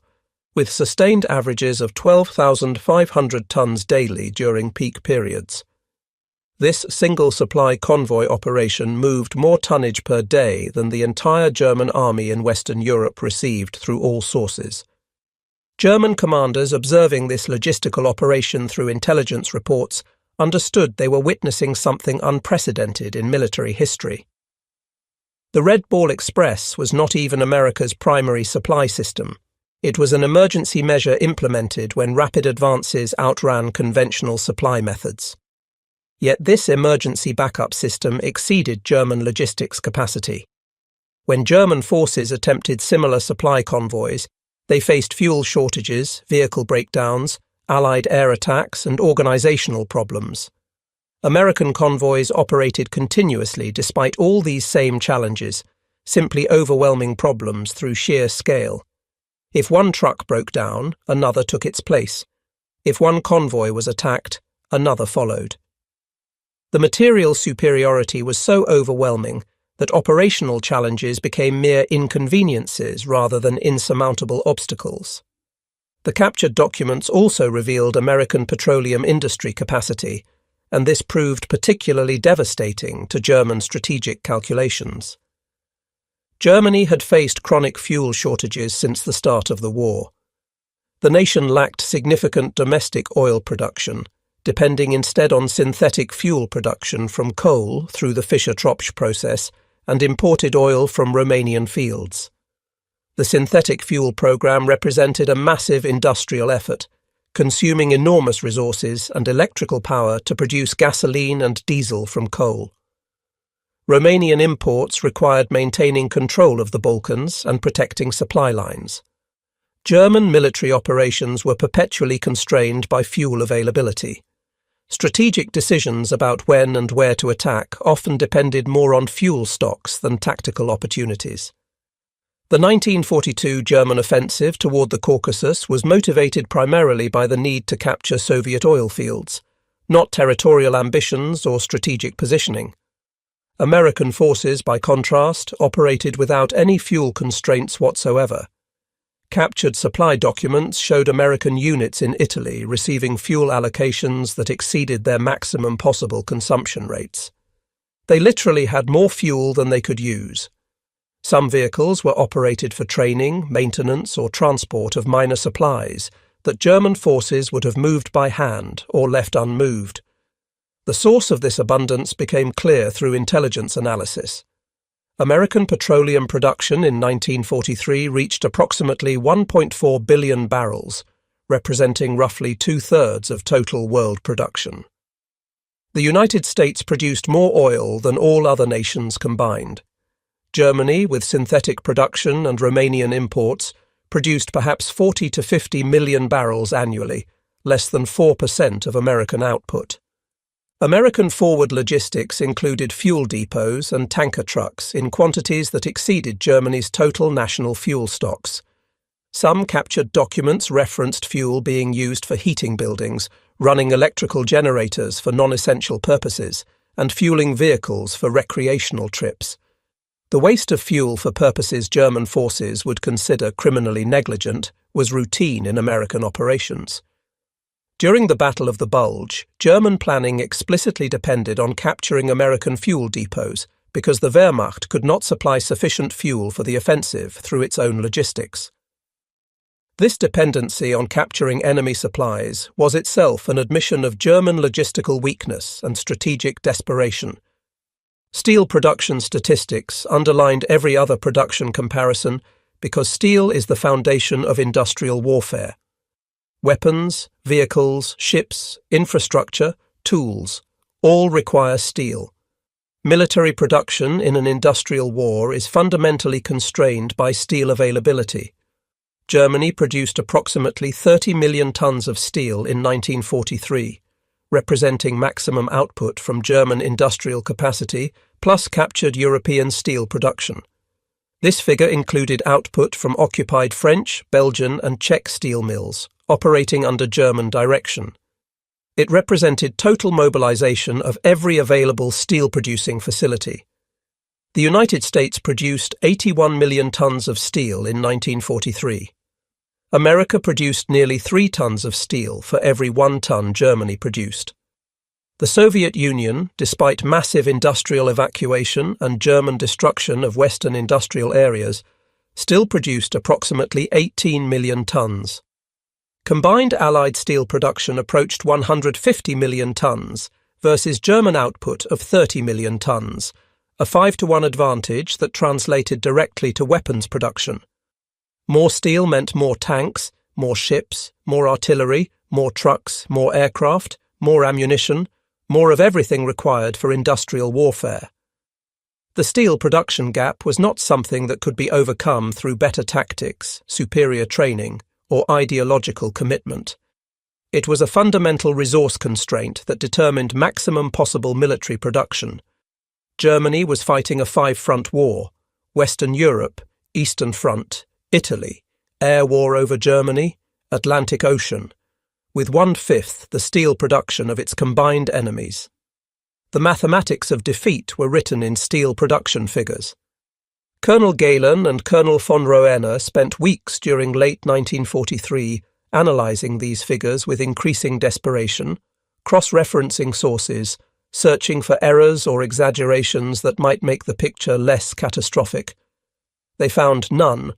with sustained averages of 12,500 tons daily during peak periods. This single-supply convoy operation moved more tonnage per day than the entire German army in Western Europe received through all sources. German commanders observing this logistical operation through intelligence reports understood they were witnessing something unprecedented in military history. The Red Ball Express was not even America's primary supply system. It was an emergency measure implemented when rapid advances outran conventional supply methods. Yet this emergency backup system exceeded German logistics capacity. When German forces attempted similar supply convoys, they faced fuel shortages, vehicle breakdowns, Allied air attacks, and organizational problems. American convoys operated continuously despite all these same challenges, simply overwhelming problems through sheer scale. If one truck broke down, another took its place. If one convoy was attacked, another followed. The material superiority was so overwhelming that operational challenges became mere inconveniences rather than insurmountable obstacles. The captured documents also revealed American petroleum industry capacity, and this proved particularly devastating to German strategic calculations. Germany had faced chronic fuel shortages since the start of the war. The nation lacked significant domestic oil production, depending instead on synthetic fuel production from coal through the Fischer-Tropsch process and imported oil from Romanian fields. The synthetic fuel program represented a massive industrial effort, consuming enormous resources and electrical power to produce gasoline and diesel from coal. Romanian imports required maintaining control of the Balkans and protecting supply lines. German military operations were perpetually constrained by fuel availability. Strategic decisions about when and where to attack often depended more on fuel stocks than tactical opportunities. The 1942 German offensive toward the Caucasus was motivated primarily by the need to capture Soviet oil fields, not territorial ambitions or strategic positioning. American forces, by contrast, operated without any fuel constraints whatsoever. Captured supply documents showed American units in Italy receiving fuel allocations that exceeded their maximum possible consumption rates. They literally had more fuel than they could use. Some vehicles were operated for training, maintenance, or transport of minor supplies that German forces would have moved by hand or left unmoved. The source of this abundance became clear through intelligence analysis. American petroleum production in 1943 reached approximately 1.4 billion barrels, representing roughly two-thirds of total world production. The United States produced more oil than all other nations combined. Germany, with synthetic production and Romanian imports, produced perhaps 40 to 50 million barrels annually, less than 4% of American output. American forward logistics included fuel depots and tanker trucks in quantities that exceeded Germany's total national fuel stocks. Some captured documents referenced fuel being used for heating buildings, running electrical generators for non-essential purposes, and fueling vehicles for recreational trips. The waste of fuel for purposes German forces would consider criminally negligent was routine in American operations. During the Battle of the Bulge, German planning explicitly depended on capturing American fuel depots because the Wehrmacht could not supply sufficient fuel for the offensive through its own logistics. This dependency on capturing enemy supplies was itself an admission of German logistical weakness and strategic desperation. Steel production statistics underlined every other production comparison because steel is the foundation of industrial warfare. Weapons, vehicles, ships, infrastructure, tools, all require steel. Military production in an industrial war is fundamentally constrained by steel availability. Germany produced approximately 30 million tons of steel in 1943, representing maximum output from German industrial capacity plus captured European steel production. This figure included output from occupied French, Belgian and Czech steel mills, operating under German direction. It represented total mobilization of every available steel-producing facility. The United States produced 81 million tons of steel in 1943. America produced nearly 3 tons of steel for every 1 ton Germany produced. The Soviet Union, despite massive industrial evacuation and German destruction of Western industrial areas, still produced approximately 18 million tons. Combined Allied steel production approached 150 million tons versus German output of 30 million tons, a 5-to-1 advantage that translated directly to weapons production. More steel meant more tanks, more ships, more artillery, more trucks, more aircraft, more ammunition, more of everything required for industrial warfare. The steel production gap was not something that could be overcome through better tactics, superior training, or ideological commitment. It was a fundamental resource constraint that determined maximum possible military production. Germany was fighting a 5-front war: Western Europe, Eastern Front, Italy, air war over Germany, Atlantic Ocean, with 1/5 the steel production of its combined enemies. The mathematics of defeat were written in steel production figures. Colonel Galen and Colonel von Roener spent weeks during late 1943 analysing these figures with increasing desperation, cross-referencing sources, searching for errors or exaggerations that might make the picture less catastrophic. They found none.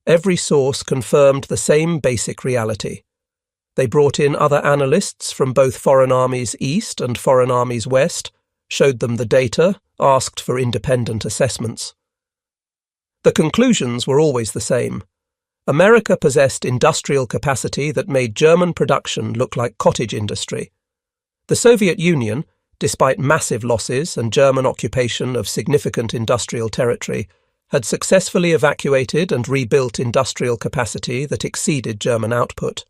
Every source confirmed the same basic reality. They brought in other analysts from both Foreign Armies East and Foreign Armies West, showed them the data, asked for independent assessments. The conclusions were always the same. America possessed industrial capacity that made German production look like cottage industry. The Soviet Union, despite massive losses and German occupation of significant industrial territory, had successfully evacuated and rebuilt industrial capacity that exceeded German output.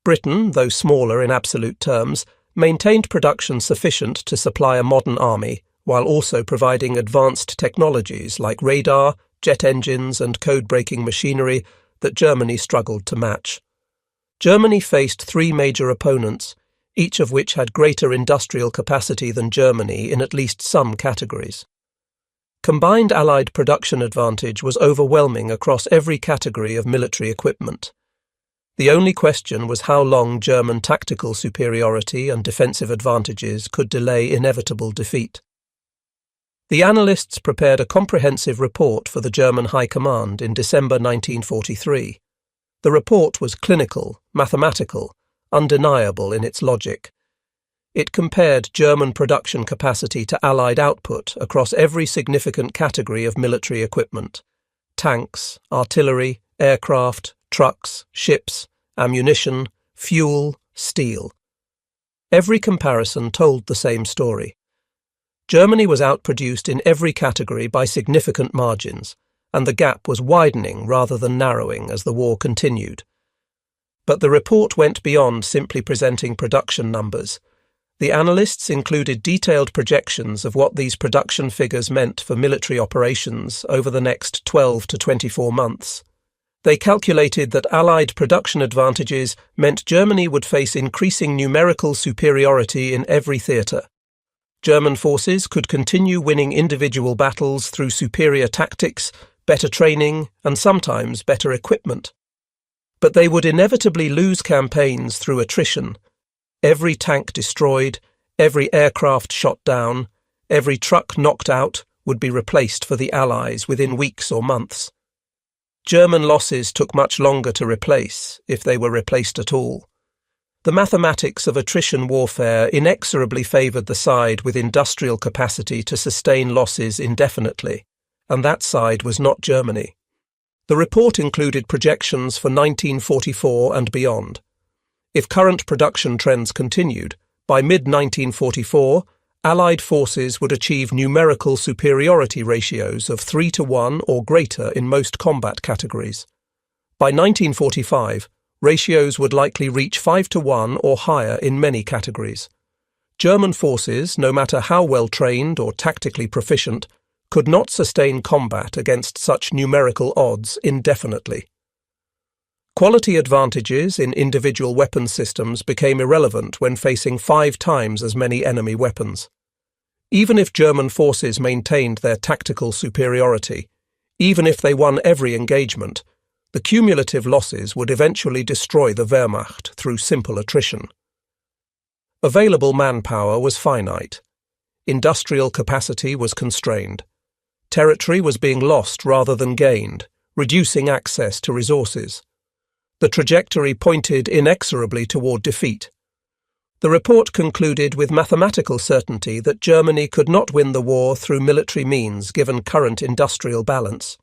Britain, though smaller in absolute terms, maintained production sufficient to supply a modern army, while also providing advanced technologies like radar, jet engines and code-breaking machinery that Germany struggled to match. Germany faced 3 major opponents, each of which had greater industrial capacity than Germany in at least some categories. Combined Allied production advantage was overwhelming across every category of military equipment. The only question was how long German tactical superiority and defensive advantages could delay inevitable defeat. The analysts prepared a comprehensive report for the German High Command in December 1943. The report was clinical, mathematical, undeniable in its logic. It compared German production capacity to Allied output across every significant category of military equipment: tanks, artillery, aircraft, trucks, ships, ammunition, fuel, steel. Every comparison told the same story. Germany was outproduced in every category by significant margins, and the gap was widening rather than narrowing as the war continued. But the report went beyond simply presenting production numbers. The analysts included detailed projections of what these production figures meant for military operations over the next 12 to 24 months. They calculated that Allied production advantages meant Germany would face increasing numerical superiority in every theatre. German forces could continue winning individual battles through superior tactics, better training, and sometimes better equipment. But they would inevitably lose campaigns through attrition. Every tank destroyed, every aircraft shot down, every truck knocked out would be replaced for the Allies within weeks or months. German losses took much longer to replace, if they were replaced at all. The mathematics of attrition warfare inexorably favoured the side with industrial capacity to sustain losses indefinitely, and that side was not Germany. The report included projections for 1944 and beyond. If current production trends continued, by mid-1944, Allied forces would achieve numerical superiority ratios of 3-to-1 or greater in most combat categories. By 1945, ratios would likely reach 5-to-1 or higher in many categories. German forces, no matter how well trained or tactically proficient, could not sustain combat against such numerical odds indefinitely. Quality advantages in individual weapon systems became irrelevant when facing 5 times as many enemy weapons. Even if German forces maintained their tactical superiority, even if they won every engagement, the cumulative losses would eventually destroy the Wehrmacht through simple attrition. Available manpower was finite. Industrial capacity was constrained. Territory was being lost rather than gained, reducing access to resources. The trajectory pointed inexorably toward defeat. The report concluded with mathematical certainty that Germany could not win the war through military means given current industrial balance.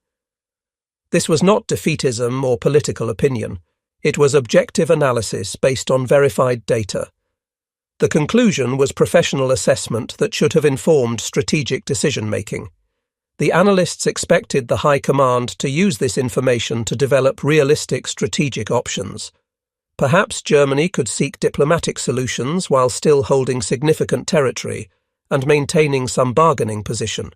This was not defeatism or political opinion. It was objective analysis based on verified data. The conclusion was professional assessment that should have informed strategic decision-making. The analysts expected the High Command to use this information to develop realistic strategic options. Perhaps Germany could seek diplomatic solutions while still holding significant territory and maintaining some bargaining position.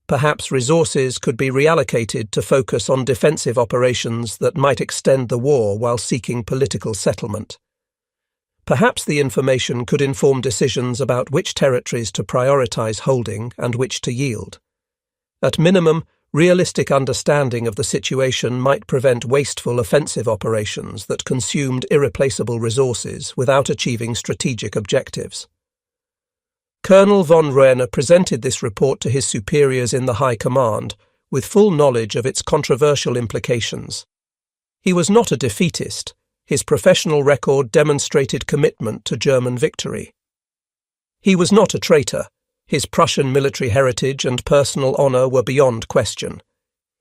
Perhaps resources could be reallocated to focus on defensive operations that might extend the war while seeking political settlement. Perhaps the information could inform decisions about which territories to prioritize holding and which to yield. At minimum, realistic understanding of the situation might prevent wasteful offensive operations that consumed irreplaceable resources without achieving strategic objectives. Colonel von Roehner presented this report to his superiors in the High Command with full knowledge of its controversial implications. He was not a defeatist. His professional record demonstrated commitment to German victory. He was not a traitor. His Prussian military heritage and personal honour were beyond question.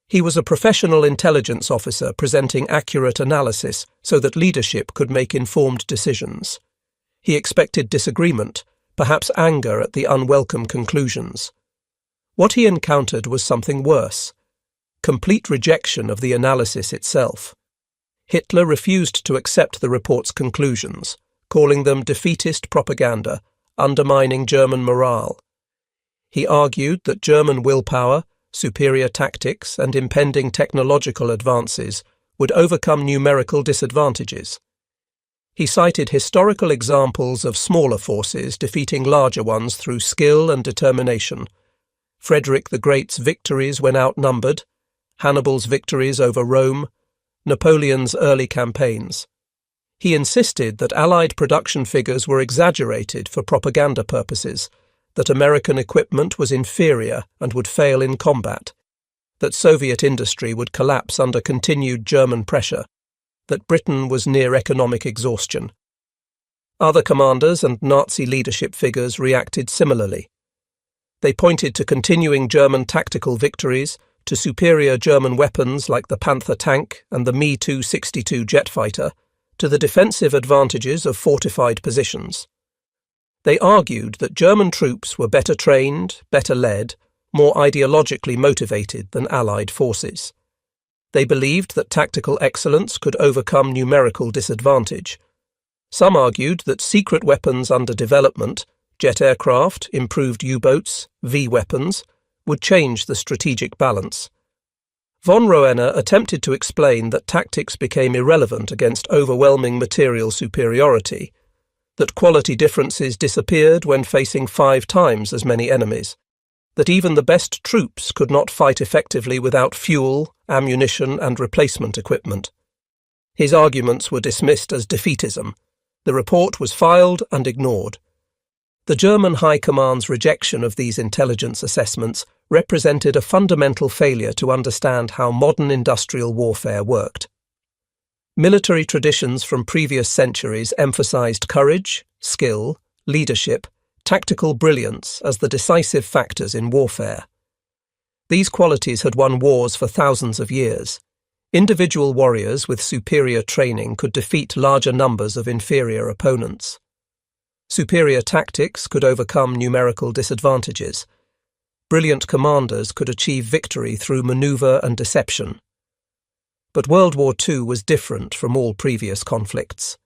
He was a professional intelligence officer presenting accurate analysis so that leadership could make informed decisions. He expected disagreement, perhaps anger at the unwelcome conclusions. What he encountered was something worse: complete rejection of the analysis itself. Hitler refused to accept the report's conclusions, calling them defeatist propaganda, undermining German morale. He argued that German willpower, superior tactics, and impending technological advances would overcome numerical disadvantages. He cited historical examples of smaller forces defeating larger ones through skill and determination: Frederick the Great's victories when outnumbered, Hannibal's victories over Rome, Napoleon's early campaigns. He insisted that Allied production figures were exaggerated for propaganda purposes, that American equipment was inferior and would fail in combat, that Soviet industry would collapse under continued German pressure, that Britain was near economic exhaustion. Other commanders and Nazi leadership figures reacted similarly. They pointed to continuing German tactical victories, to superior German weapons like the Panther tank and the Me-262 jet fighter, to the defensive advantages of fortified positions. They argued that German troops were better trained, better led, more ideologically motivated than Allied forces. They believed that tactical excellence could overcome numerical disadvantage. Some argued that secret weapons under development, jet aircraft, improved U-boats, V-weapons, would change the strategic balance. Von Roehner attempted to explain that tactics became irrelevant against overwhelming material superiority, that quality differences disappeared when facing 5 times as many enemies, that even the best troops could not fight effectively without fuel, ammunition, and replacement equipment. His arguments were dismissed as defeatism. The report was filed and ignored. The German High Command's rejection of these intelligence assessments represented a fundamental failure to understand how modern industrial warfare worked. Military traditions from previous centuries emphasized courage, skill, leadership, tactical brilliance as the decisive factors in warfare. These qualities had won wars for thousands of years. Individual warriors with superior training could defeat larger numbers of inferior opponents. Superior tactics could overcome numerical disadvantages. Brilliant commanders could achieve victory through maneuver and deception. But World War II was different from all previous conflicts.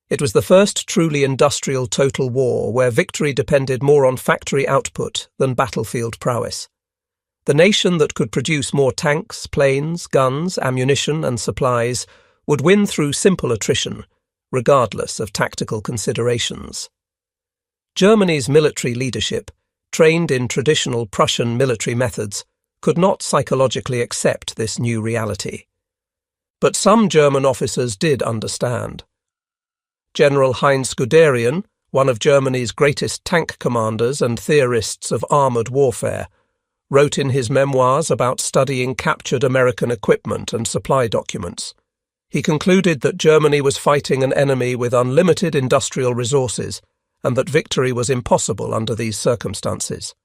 It was the first truly industrial total war where victory depended more on factory output than battlefield prowess. The nation that could produce more tanks, planes, guns, ammunition and supplies would win through simple attrition, regardless of tactical considerations. Germany's military leadership, trained in traditional Prussian military methods, could not psychologically accept this new reality. But some German officers did understand. General Heinz Guderian, one of Germany's greatest tank commanders and theorists of armoured warfare, wrote in his memoirs about studying captured American equipment and supply documents. He concluded that Germany was fighting an enemy with unlimited industrial resources and that victory was impossible under these circumstances.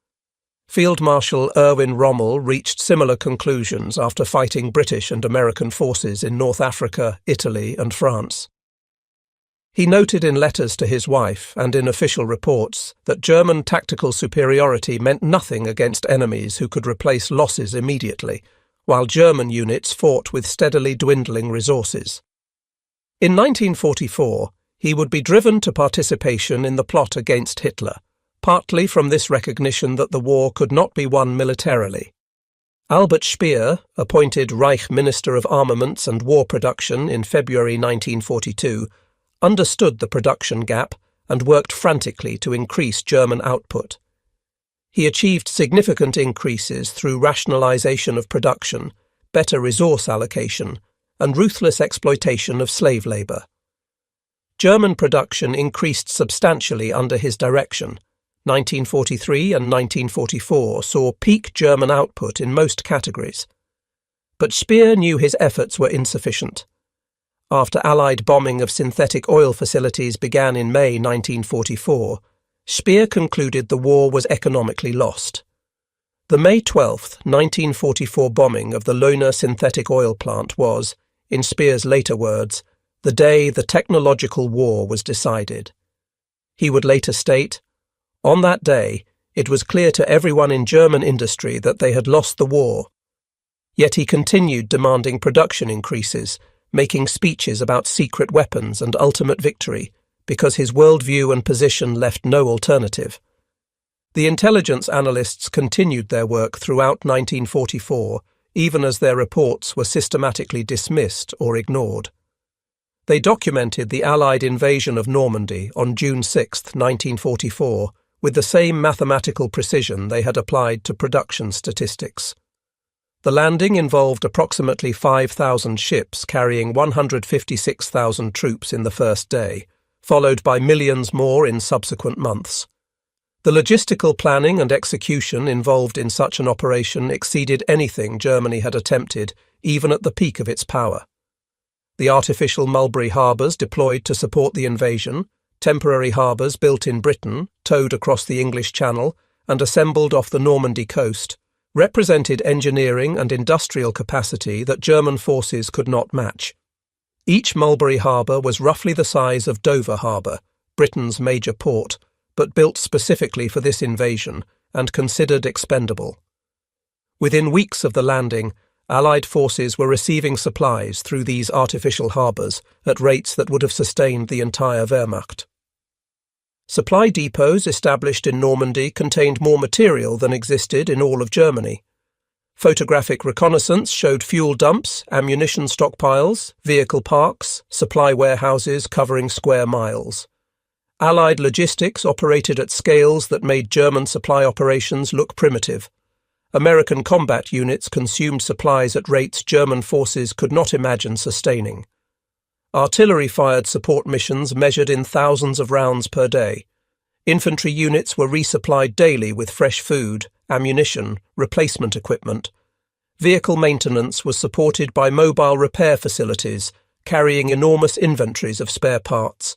Field Marshal Erwin Rommel reached similar conclusions after fighting British and American forces in North Africa, Italy, and France. He noted in letters to his wife and in official reports that German tactical superiority meant nothing against enemies who could replace losses immediately, while German units fought with steadily dwindling resources. In 1944, he would be driven to participation in the plot against Hitler, partly from this recognition that the war could not be won militarily. Albert Speer, appointed Reich Minister of Armaments and War Production in February 1942, understood the production gap and worked frantically to increase German output. He achieved significant increases through rationalization of production, better resource allocation, and ruthless exploitation of slave labor. German production increased substantially under his direction. 1943 and 1944 saw peak German output in most categories. But Speer knew his efforts were insufficient. After Allied bombing of synthetic oil facilities began in May 1944, Speer concluded the war was economically lost. The May 12, 1944 bombing of the Leuna synthetic oil plant was, in Speer's later words, the day the technological war was decided. He would later state, "On that day, it was clear to everyone in German industry that they had lost the war." Yet he continued demanding production increases, making speeches about secret weapons and ultimate victory, because his worldview and position left no alternative. The intelligence analysts continued their work throughout 1944, even as their reports were systematically dismissed or ignored. They documented the Allied invasion of Normandy on June 6, 1944, with the same mathematical precision they had applied to production statistics. The landing involved approximately 5,000 ships carrying 156,000 troops in the first day, followed by millions more in subsequent months. The logistical planning and execution involved in such an operation exceeded anything Germany had attempted, even at the peak of its power. The artificial Mulberry harbours deployed to support the invasion, temporary harbours built in Britain, towed across the English Channel, and assembled off the Normandy coast, represented engineering and industrial capacity that German forces could not match. Each Mulberry harbour was roughly the size of Dover Harbour, Britain's major port, but built specifically for this invasion and considered expendable. Within weeks of the landing, Allied forces were receiving supplies through these artificial harbours at rates that would have sustained the entire Wehrmacht. Supply depots established in Normandy contained more material than existed in all of Germany. Photographic reconnaissance showed fuel dumps, ammunition stockpiles, vehicle parks, supply warehouses covering square miles. Allied logistics operated at scales that made German supply operations look primitive. American combat units consumed supplies at rates German forces could not imagine sustaining. Artillery-fired support missions measured in thousands of rounds per day. Infantry units were resupplied daily with fresh food, ammunition, replacement equipment. Vehicle maintenance was supported by mobile repair facilities, carrying enormous inventories of spare parts.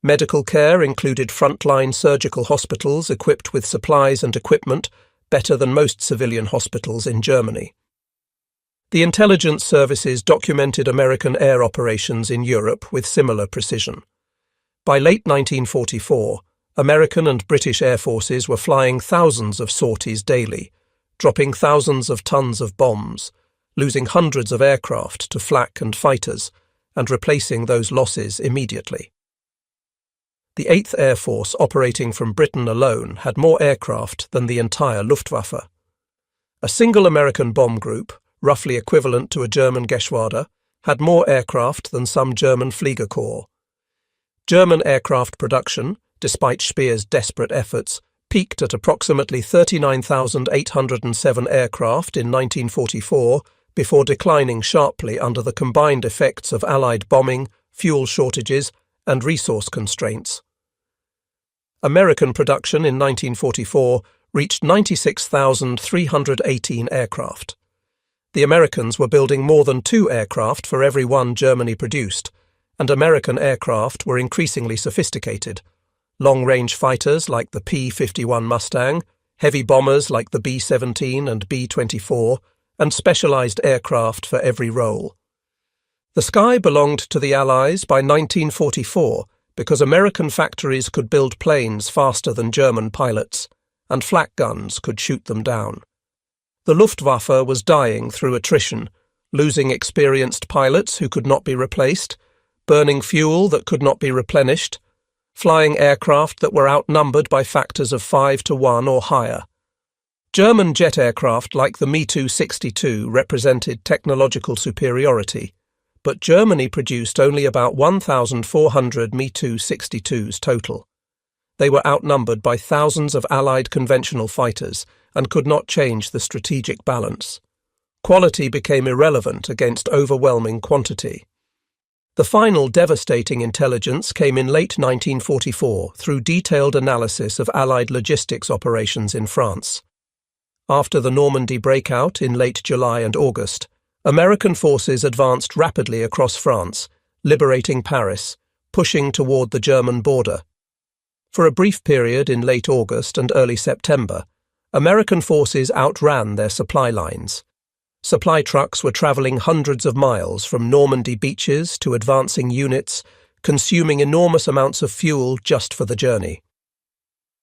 Medical care included frontline surgical hospitals equipped with supplies and equipment better than most civilian hospitals in Germany. The intelligence services documented American air operations in Europe with similar precision. By late 1944, American and British air forces were flying thousands of sorties daily, dropping thousands of tons of bombs, losing hundreds of aircraft to flak and fighters, and replacing those losses immediately. The 8th Air Force operating from Britain alone had more aircraft than the entire Luftwaffe. A single American bomb group, roughly equivalent to a German Geschwader, had more aircraft than some German Fliegerkorps. German aircraft production, despite Speer's desperate efforts, peaked at approximately 39,807 aircraft in 1944 before declining sharply under the combined effects of Allied bombing, fuel shortages, and resource constraints. American production in 1944 reached 96,318 aircraft. The Americans were building more than 2 aircraft for every 1 Germany produced, and American aircraft were increasingly sophisticated. Long-range fighters like the P-51 Mustang, heavy bombers like the B-17 and B-24, and specialized aircraft for every role. The sky belonged to the Allies by 1944 because American factories could build planes faster than German pilots, and flak guns could shoot them down. The Luftwaffe was dying through attrition, losing experienced pilots who could not be replaced, burning fuel that could not be replenished, flying aircraft that were outnumbered by factors of 5 to 1 or higher. German jet aircraft like the Me-262 represented technological superiority, but Germany produced only about 1,400 Me-262s total. They were outnumbered by thousands of Allied conventional fighters and could not change the strategic balance. Quality became irrelevant against overwhelming quantity. The final devastating intelligence came in late 1944 through detailed analysis of Allied logistics operations in France. After the Normandy breakout in late July and August, American forces advanced rapidly across France, liberating Paris, pushing toward the German border. For a brief period in late August and early September, American forces outran their supply lines. Supply trucks were traveling hundreds of miles from Normandy beaches to advancing units, consuming enormous amounts of fuel just for the journey.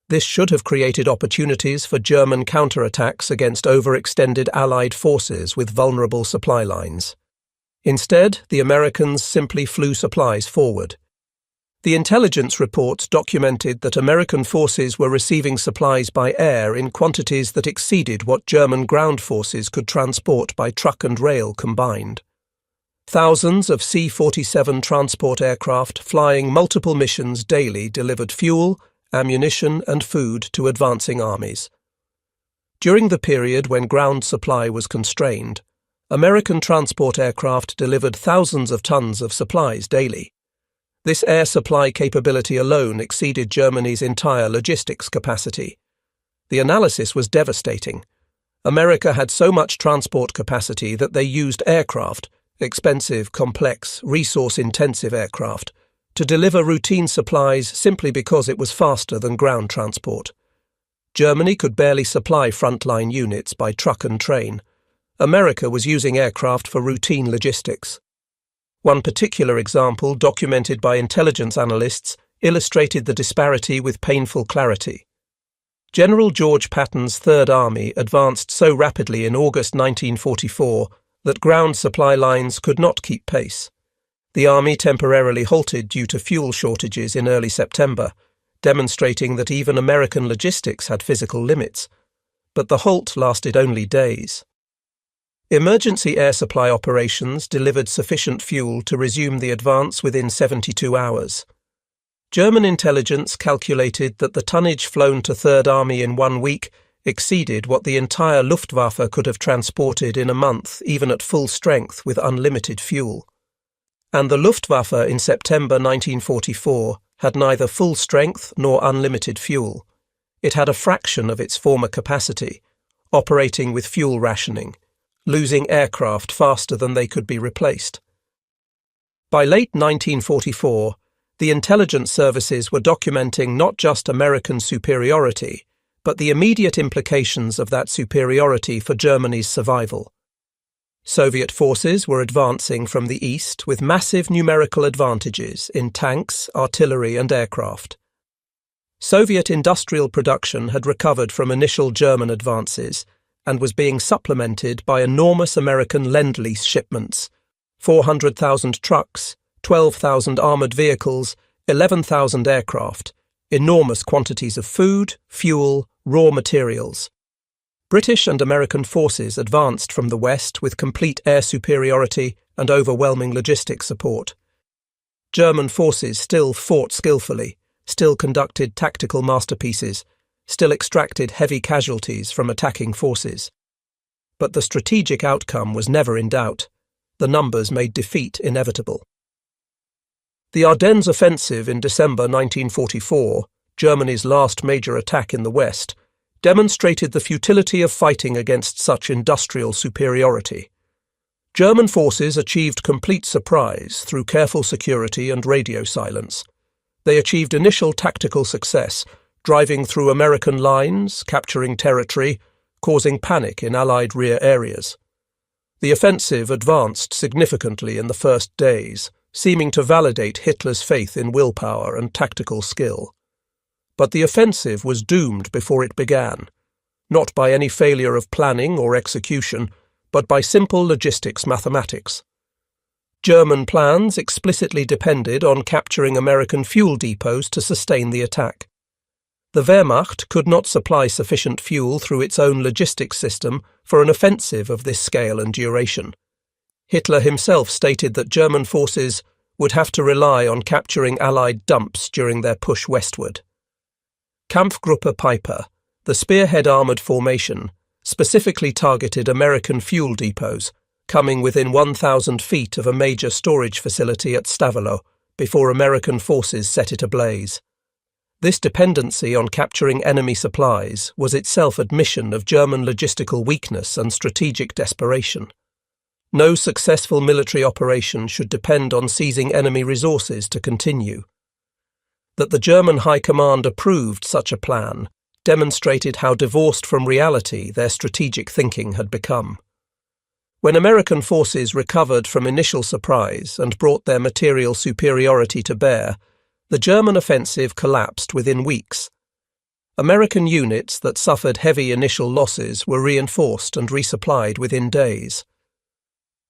This should have created opportunities for German counterattacks against overextended Allied forces with vulnerable supply lines. Instead, the Americans simply flew supplies forward. The intelligence reports documented that American forces were receiving supplies by air in quantities that exceeded what German ground forces could transport by truck and rail combined. Thousands of C-47 transport aircraft flying multiple missions daily delivered fuel, ammunition, and food to advancing armies. During the period when ground supply was constrained, American transport aircraft delivered thousands of tons of supplies daily. This air supply capability alone exceeded Germany's entire logistics capacity. The analysis was devastating. America had so much transport capacity that they used aircraft, expensive, complex, resource-intensive aircraft, to deliver routine supplies simply because it was faster than ground transport. Germany could barely supply frontline units by truck and train. America was using aircraft for routine logistics. One particular example, documented by intelligence analysts, illustrated the disparity with painful clarity. General George Patton's Third Army advanced so rapidly in August 1944 that ground supply lines could not keep pace. The army temporarily halted due to fuel shortages in early September, demonstrating that even American logistics had physical limits. But the halt lasted only days. Emergency air supply operations delivered sufficient fuel to resume the advance within 72 hours. German intelligence calculated that the tonnage flown to Third Army in 1 week exceeded what the entire Luftwaffe could have transported in a month, even at full strength with unlimited fuel. And the Luftwaffe in September 1944 had neither full strength nor unlimited fuel. It had a fraction of its former capacity, operating with fuel rationing, losing aircraft faster than they could be replaced. By late 1944, the intelligence services were documenting not just American superiority, but the immediate implications of that superiority for Germany's survival. Soviet forces were advancing from the east with massive numerical advantages in tanks, artillery, and aircraft. Soviet industrial production had recovered from initial German advances and was being supplemented by enormous American Lend-Lease shipments: 400,000 trucks, 12,000 armoured vehicles, 11,000 aircraft, enormous quantities of food, fuel, raw materials. British and American forces advanced from the west with complete air superiority and overwhelming logistic support. German forces still fought skillfully, still conducted tactical masterpieces, still extracted heavy casualties from attacking forces. But the strategic outcome was never in doubt. The numbers made defeat inevitable. The Ardennes offensive in December 1944, Germany's last major attack in the West, demonstrated the futility of fighting against such industrial superiority. German forces achieved complete surprise through careful security and radio silence. They achieved initial tactical success, driving through American lines, capturing territory, causing panic in Allied rear areas. The offensive advanced significantly in the first days, seeming to validate Hitler's faith in willpower and tactical skill. But the offensive was doomed before it began, not by any failure of planning or execution, but by simple logistics mathematics. German plans explicitly depended on capturing American fuel depots to sustain the attack. The Wehrmacht could not supply sufficient fuel through its own logistics system for an offensive of this scale and duration. Hitler himself stated that German forces would have to rely on capturing Allied dumps during their push westward. Kampfgruppe Piper, the spearhead armoured formation, specifically targeted American fuel depots, coming within 1,000 feet of a major storage facility at Stavelot before American forces set it ablaze. This dependency on capturing enemy supplies was itself admission of German logistical weakness and strategic desperation. No successful military operation should depend on seizing enemy resources to continue. That the German High Command approved such a plan demonstrated how divorced from reality their strategic thinking had become. When American forces recovered from initial surprise and brought their material superiority to bear, the German offensive collapsed within weeks. American units that suffered heavy initial losses were reinforced and resupplied within days.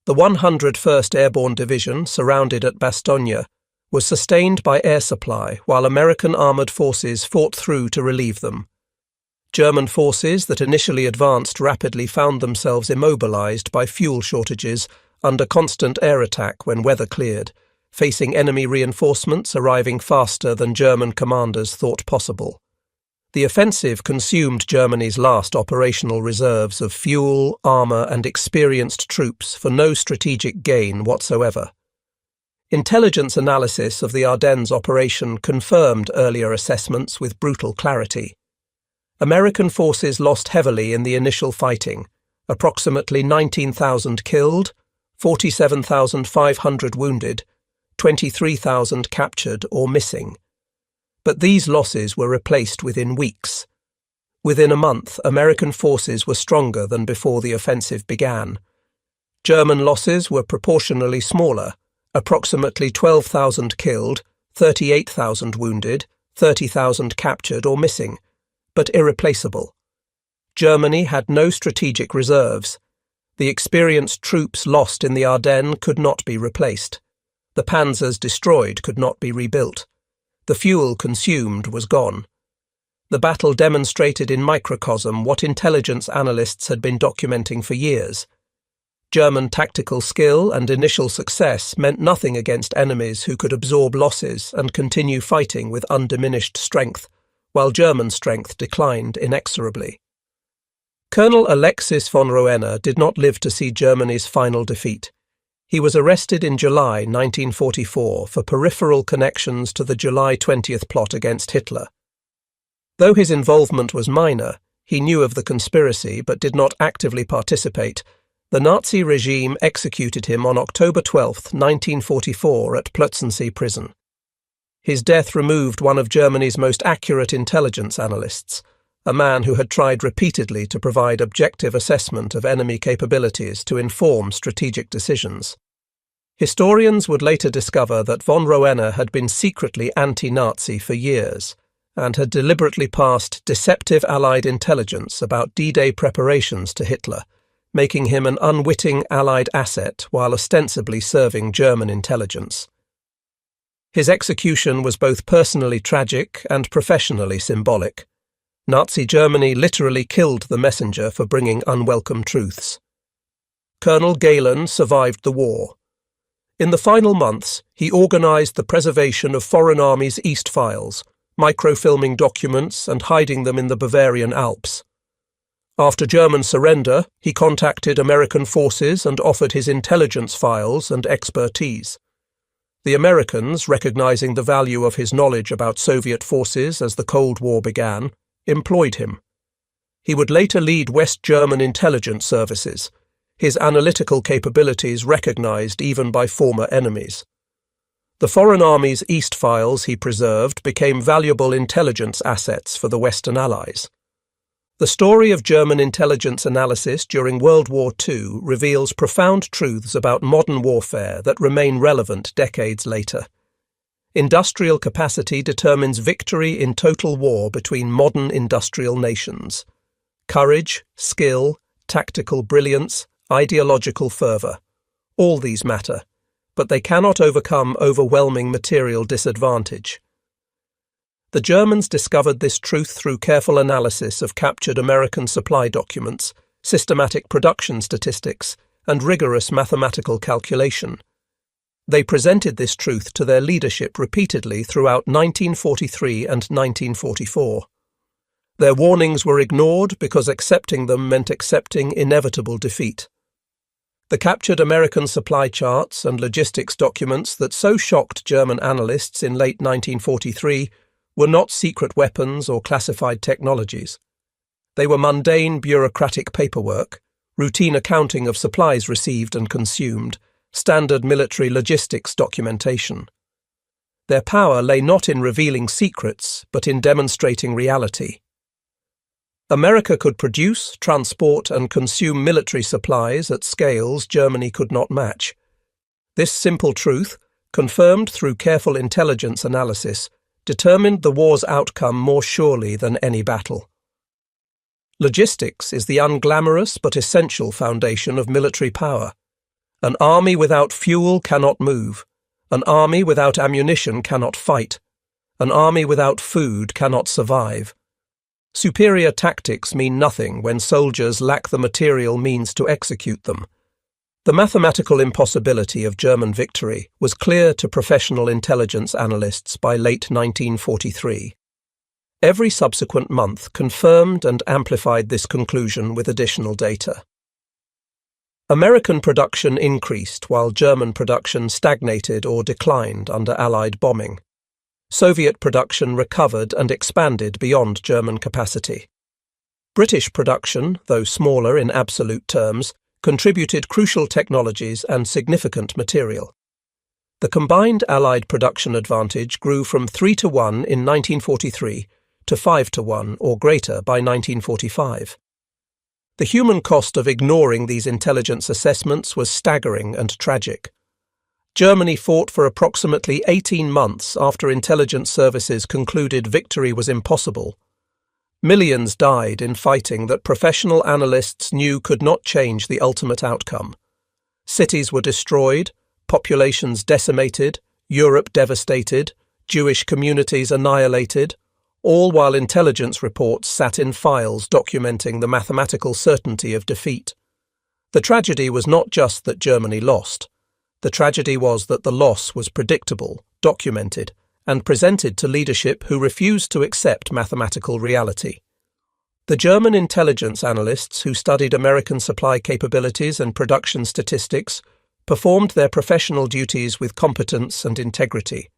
The 101st Airborne Division, surrounded at Bastogne, was sustained by air supply while American armoured forces fought through to relieve them. German forces that initially advanced rapidly found themselves immobilized by fuel shortages under constant air attack when weather cleared, facing enemy reinforcements arriving faster than German commanders thought possible. The offensive consumed Germany's last operational reserves of fuel, armour, and experienced troops for no strategic gain whatsoever. Intelligence analysis of the Ardennes operation confirmed earlier assessments with brutal clarity. American forces lost heavily in the initial fighting, approximately 19,000 killed, 47,500 wounded, 23,000 captured or missing. But these losses were replaced within weeks. Within a month, American forces were stronger than before the offensive began. German losses were proportionally smaller, approximately 12,000 killed, 38,000 wounded, 30,000 captured or missing, but irreplaceable. Germany had no strategic reserves. The experienced troops lost in the Ardennes could not be replaced. The panzers destroyed could not be rebuilt. The fuel consumed was gone. The battle demonstrated in microcosm what intelligence analysts had been documenting for years. German tactical skill and initial success meant nothing against enemies who could absorb losses and continue fighting with undiminished strength, while German strength declined inexorably. Colonel Alexis von Roener did not live to see Germany's final defeat. He was arrested in July 1944 for peripheral connections to the July 20th plot against Hitler. Though his involvement was minor, he knew of the conspiracy but did not actively participate, the Nazi regime executed him on October 12, 1944 at Plötzensee prison. His death removed one of Germany's most accurate intelligence analysts, a man who had tried repeatedly to provide objective assessment of enemy capabilities to inform strategic decisions. Historians would later discover that von Roener had been secretly anti-Nazi for years and had deliberately passed deceptive Allied intelligence about D-Day preparations to Hitler, making him an unwitting Allied asset while ostensibly serving German intelligence. His execution was both personally tragic and professionally symbolic. Nazi Germany literally killed the messenger for bringing unwelcome truths. Colonel Galen survived the war. In the final months, he organized the preservation of foreign armies' East files, microfilming documents and hiding them in the Bavarian Alps. After German surrender, he contacted American forces and offered his intelligence files and expertise. The Americans, recognizing the value of his knowledge about Soviet forces as the Cold War began, employed him. He would later lead West German intelligence services, his analytical capabilities recognized even by former enemies. The Foreign Army's East files he preserved became valuable intelligence assets for the Western Allies. The story of German intelligence analysis during World War II reveals profound truths about modern warfare that remain relevant decades later. Industrial capacity determines victory in total war between modern industrial nations. Courage, skill, tactical brilliance, ideological fervour. All these matter, but they cannot overcome overwhelming material disadvantage. The Germans discovered this truth through careful analysis of captured American supply documents, systematic production statistics, and rigorous mathematical calculation. They presented this truth to their leadership repeatedly throughout 1943 and 1944. Their warnings were ignored because accepting them meant accepting inevitable defeat. The captured American supply charts and logistics documents that so shocked German analysts in late 1943 were not secret weapons or classified technologies. They were mundane bureaucratic paperwork, routine accounting of supplies received and consumed, standard military logistics documentation. Their power lay not in revealing secrets, but in demonstrating reality. America could produce, transport, and consume military supplies at scales Germany could not match. This simple truth, confirmed through careful intelligence analysis, determined the war's outcome more surely than any battle. Logistics is the unglamorous but essential foundation of military power. An army without fuel cannot move. An army without ammunition cannot fight. An army without food cannot survive. Superior tactics mean nothing when soldiers lack the material means to execute them. The mathematical impossibility of German victory was clear to professional intelligence analysts by late 1943. Every subsequent month confirmed and amplified this conclusion with additional data. American production increased while German production stagnated or declined under Allied bombing. Soviet production recovered and expanded beyond German capacity. British production, though smaller in absolute terms, contributed crucial technologies and significant material. The combined Allied production advantage grew from 3-1 in 1943 to 5-1 or greater by 1945. The human cost of ignoring these intelligence assessments was staggering and tragic. Germany fought for approximately 18 months after intelligence services concluded victory was impossible. Millions died in fighting that professional analysts knew could not change the ultimate outcome. Cities were destroyed, populations decimated, Europe devastated, Jewish communities annihilated, all while intelligence reports sat in files documenting the mathematical certainty of defeat. The tragedy was not just that Germany lost. The tragedy was that the loss was predictable, documented, and presented to leadership who refused to accept mathematical reality. The German intelligence analysts who studied American supply capabilities and production statistics performed their professional duties with competence and integrity.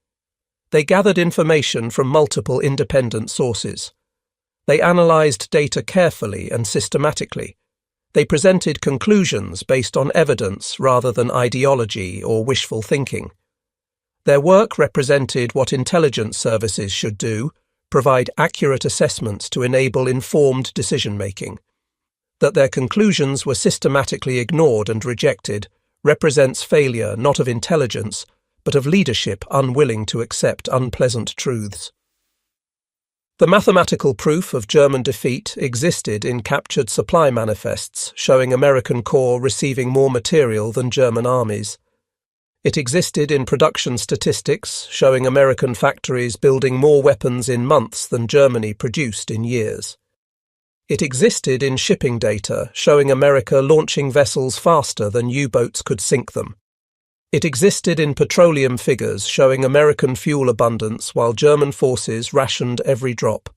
They gathered information from multiple independent sources. They analysed data carefully and systematically. They presented conclusions based on evidence rather than ideology or wishful thinking. Their work represented what intelligence services should do: provide accurate assessments to enable informed decision-making. That their conclusions were systematically ignored and rejected represents failure not of intelligence, but of leadership unwilling to accept unpleasant truths. The mathematical proof of German defeat existed in captured supply manifests showing American corps receiving more material than German armies. It existed in production statistics showing American factories building more weapons in months than Germany produced in years. It existed in shipping data showing America launching vessels faster than U-boats could sink them. It existed in petroleum figures showing American fuel abundance while German forces rationed every drop.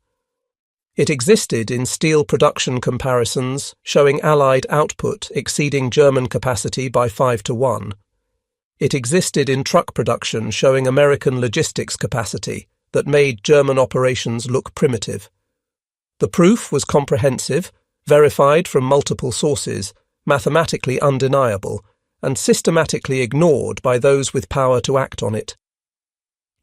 It existed in steel production comparisons showing Allied output exceeding German capacity by 5-1. It existed in truck production showing American logistics capacity that made German operations look primitive. The proof was comprehensive, verified from multiple sources, mathematically undeniable, and systematically ignored by those with power to act on it.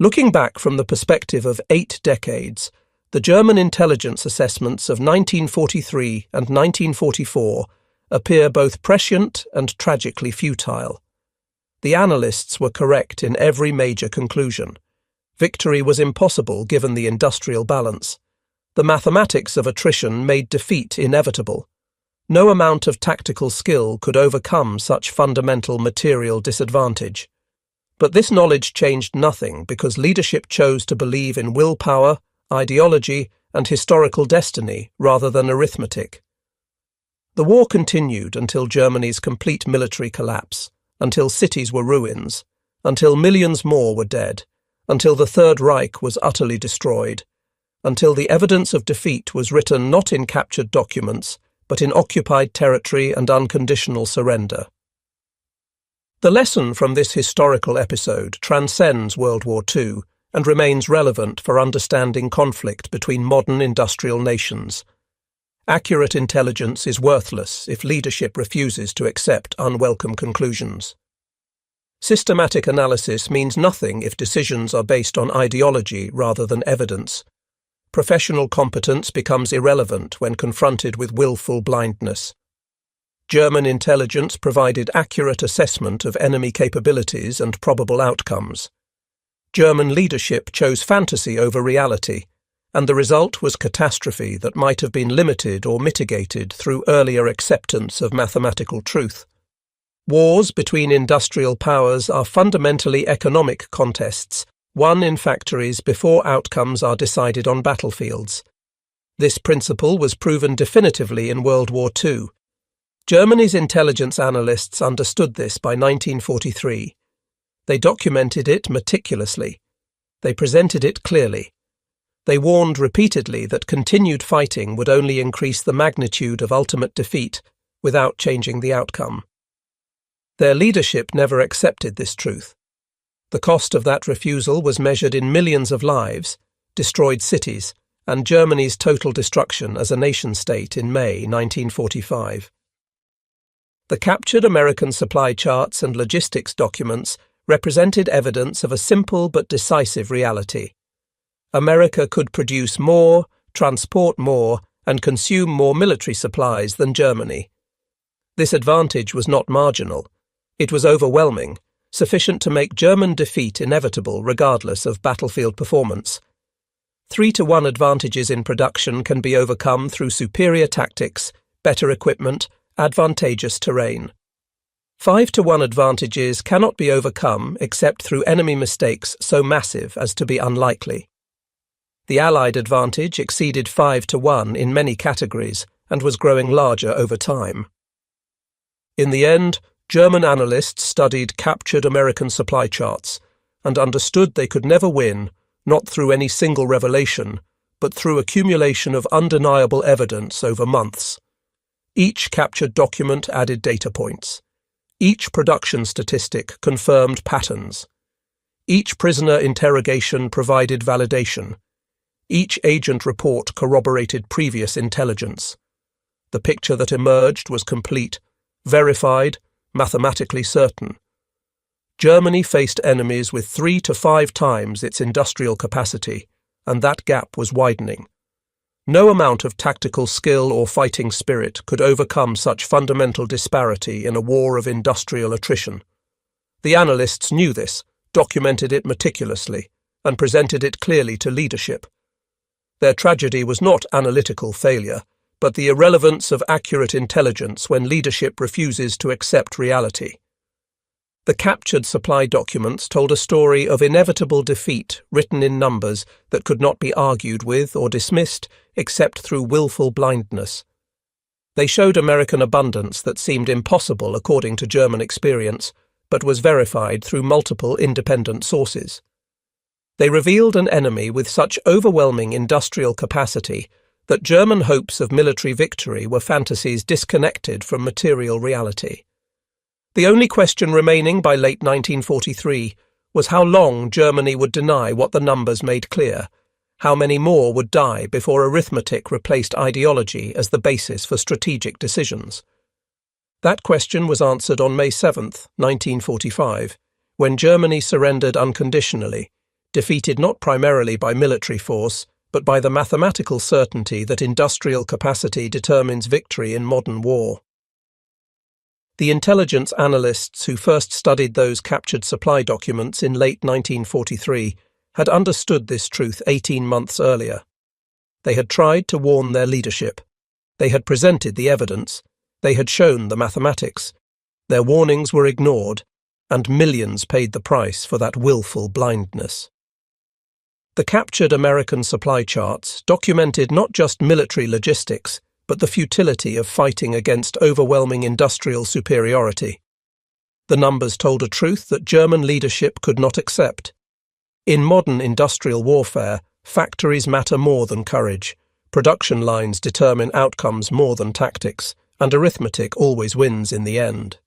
Looking back from the perspective of 8 decades, the German intelligence assessments of 1943 and 1944 appear both prescient and tragically futile. The analysts were correct in every major conclusion. Victory was impossible given the industrial balance. The mathematics of attrition made defeat inevitable. No amount of tactical skill could overcome such fundamental material disadvantage. But this knowledge changed nothing because leadership chose to believe in willpower, ideology, and historical destiny rather than arithmetic. The war continued until Germany's complete military collapse, until cities were ruins, until millions more were dead, until the Third Reich was utterly destroyed, until the evidence of defeat was written not in captured documents, but in occupied territory and unconditional surrender. The lesson from this historical episode transcends World War II and remains relevant for understanding conflict between modern industrial nations. Accurate intelligence is worthless if leadership refuses to accept unwelcome conclusions. Systematic analysis means nothing if decisions are based on ideology rather than evidence. Professional competence becomes irrelevant when confronted with willful blindness. German intelligence provided accurate assessment of enemy capabilities and probable outcomes. German leadership chose fantasy over reality, and the result was catastrophe that might have been limited or mitigated through earlier acceptance of mathematical truth. Wars between industrial powers are fundamentally economic contests, won in factories before outcomes are decided on battlefields. This principle was proven definitively in World War II. Germany's intelligence analysts understood this by 1943. They documented it meticulously. They presented it clearly. They warned repeatedly that continued fighting would only increase the magnitude of ultimate defeat without changing the outcome. Their leadership never accepted this truth. The cost of that refusal was measured in millions of lives, destroyed cities, and Germany's total destruction as a nation-state in May 1945. The captured American supply charts and logistics documents represented evidence of a simple but decisive reality. America could produce more, transport more, and consume more military supplies than Germany. This advantage was not marginal. It was overwhelming, sufficient to make German defeat inevitable regardless of battlefield performance. 3-1 advantages in production can be overcome through superior tactics, better equipment, advantageous terrain. 5-1 advantages cannot be overcome except through enemy mistakes so massive as to be unlikely. The Allied advantage exceeded 5-1 in many categories and was growing larger over time. In the end, German analysts studied captured American supply charts and understood they could never win, not through any single revelation, but through accumulation of undeniable evidence over months. Each captured document added data points. Each production statistic confirmed patterns. Each prisoner interrogation provided validation. Each agent report corroborated previous intelligence. The picture that emerged was complete, verified, mathematically certain. Germany faced enemies with 3 to 5 times its industrial capacity, and that gap was widening. No amount of tactical skill or fighting spirit could overcome such fundamental disparity in a war of industrial attrition. The analysts knew this, documented it meticulously, and presented it clearly to leadership. Their tragedy was not analytical failure, but the irrelevance of accurate intelligence when leadership refuses to accept reality. The captured supply documents told a story of inevitable defeat written in numbers that could not be argued with or dismissed except through willful blindness. They showed American abundance that seemed impossible according to German experience, but was verified through multiple independent sources. They revealed an enemy with such overwhelming industrial capacity that German hopes of military victory were fantasies disconnected from material reality. The only question remaining by late 1943 was how long Germany would deny what the numbers made clear, how many more would die before arithmetic replaced ideology as the basis for strategic decisions. That question was answered on May 7, 1945, when Germany surrendered unconditionally, defeated not primarily by military force, but by the mathematical certainty that industrial capacity determines victory in modern war. The intelligence analysts who first studied those captured supply documents in late 1943 had understood this truth 18 months earlier. They had tried to warn their leadership. They had presented the evidence. They had shown the mathematics. Their warnings were ignored, and millions paid the price for that willful blindness. The captured American supply charts documented not just military logistics, but the futility of fighting against overwhelming industrial superiority. The numbers told a truth that German leadership could not accept. In modern industrial warfare, factories matter more than courage, production lines determine outcomes more than tactics, and arithmetic always wins in the end.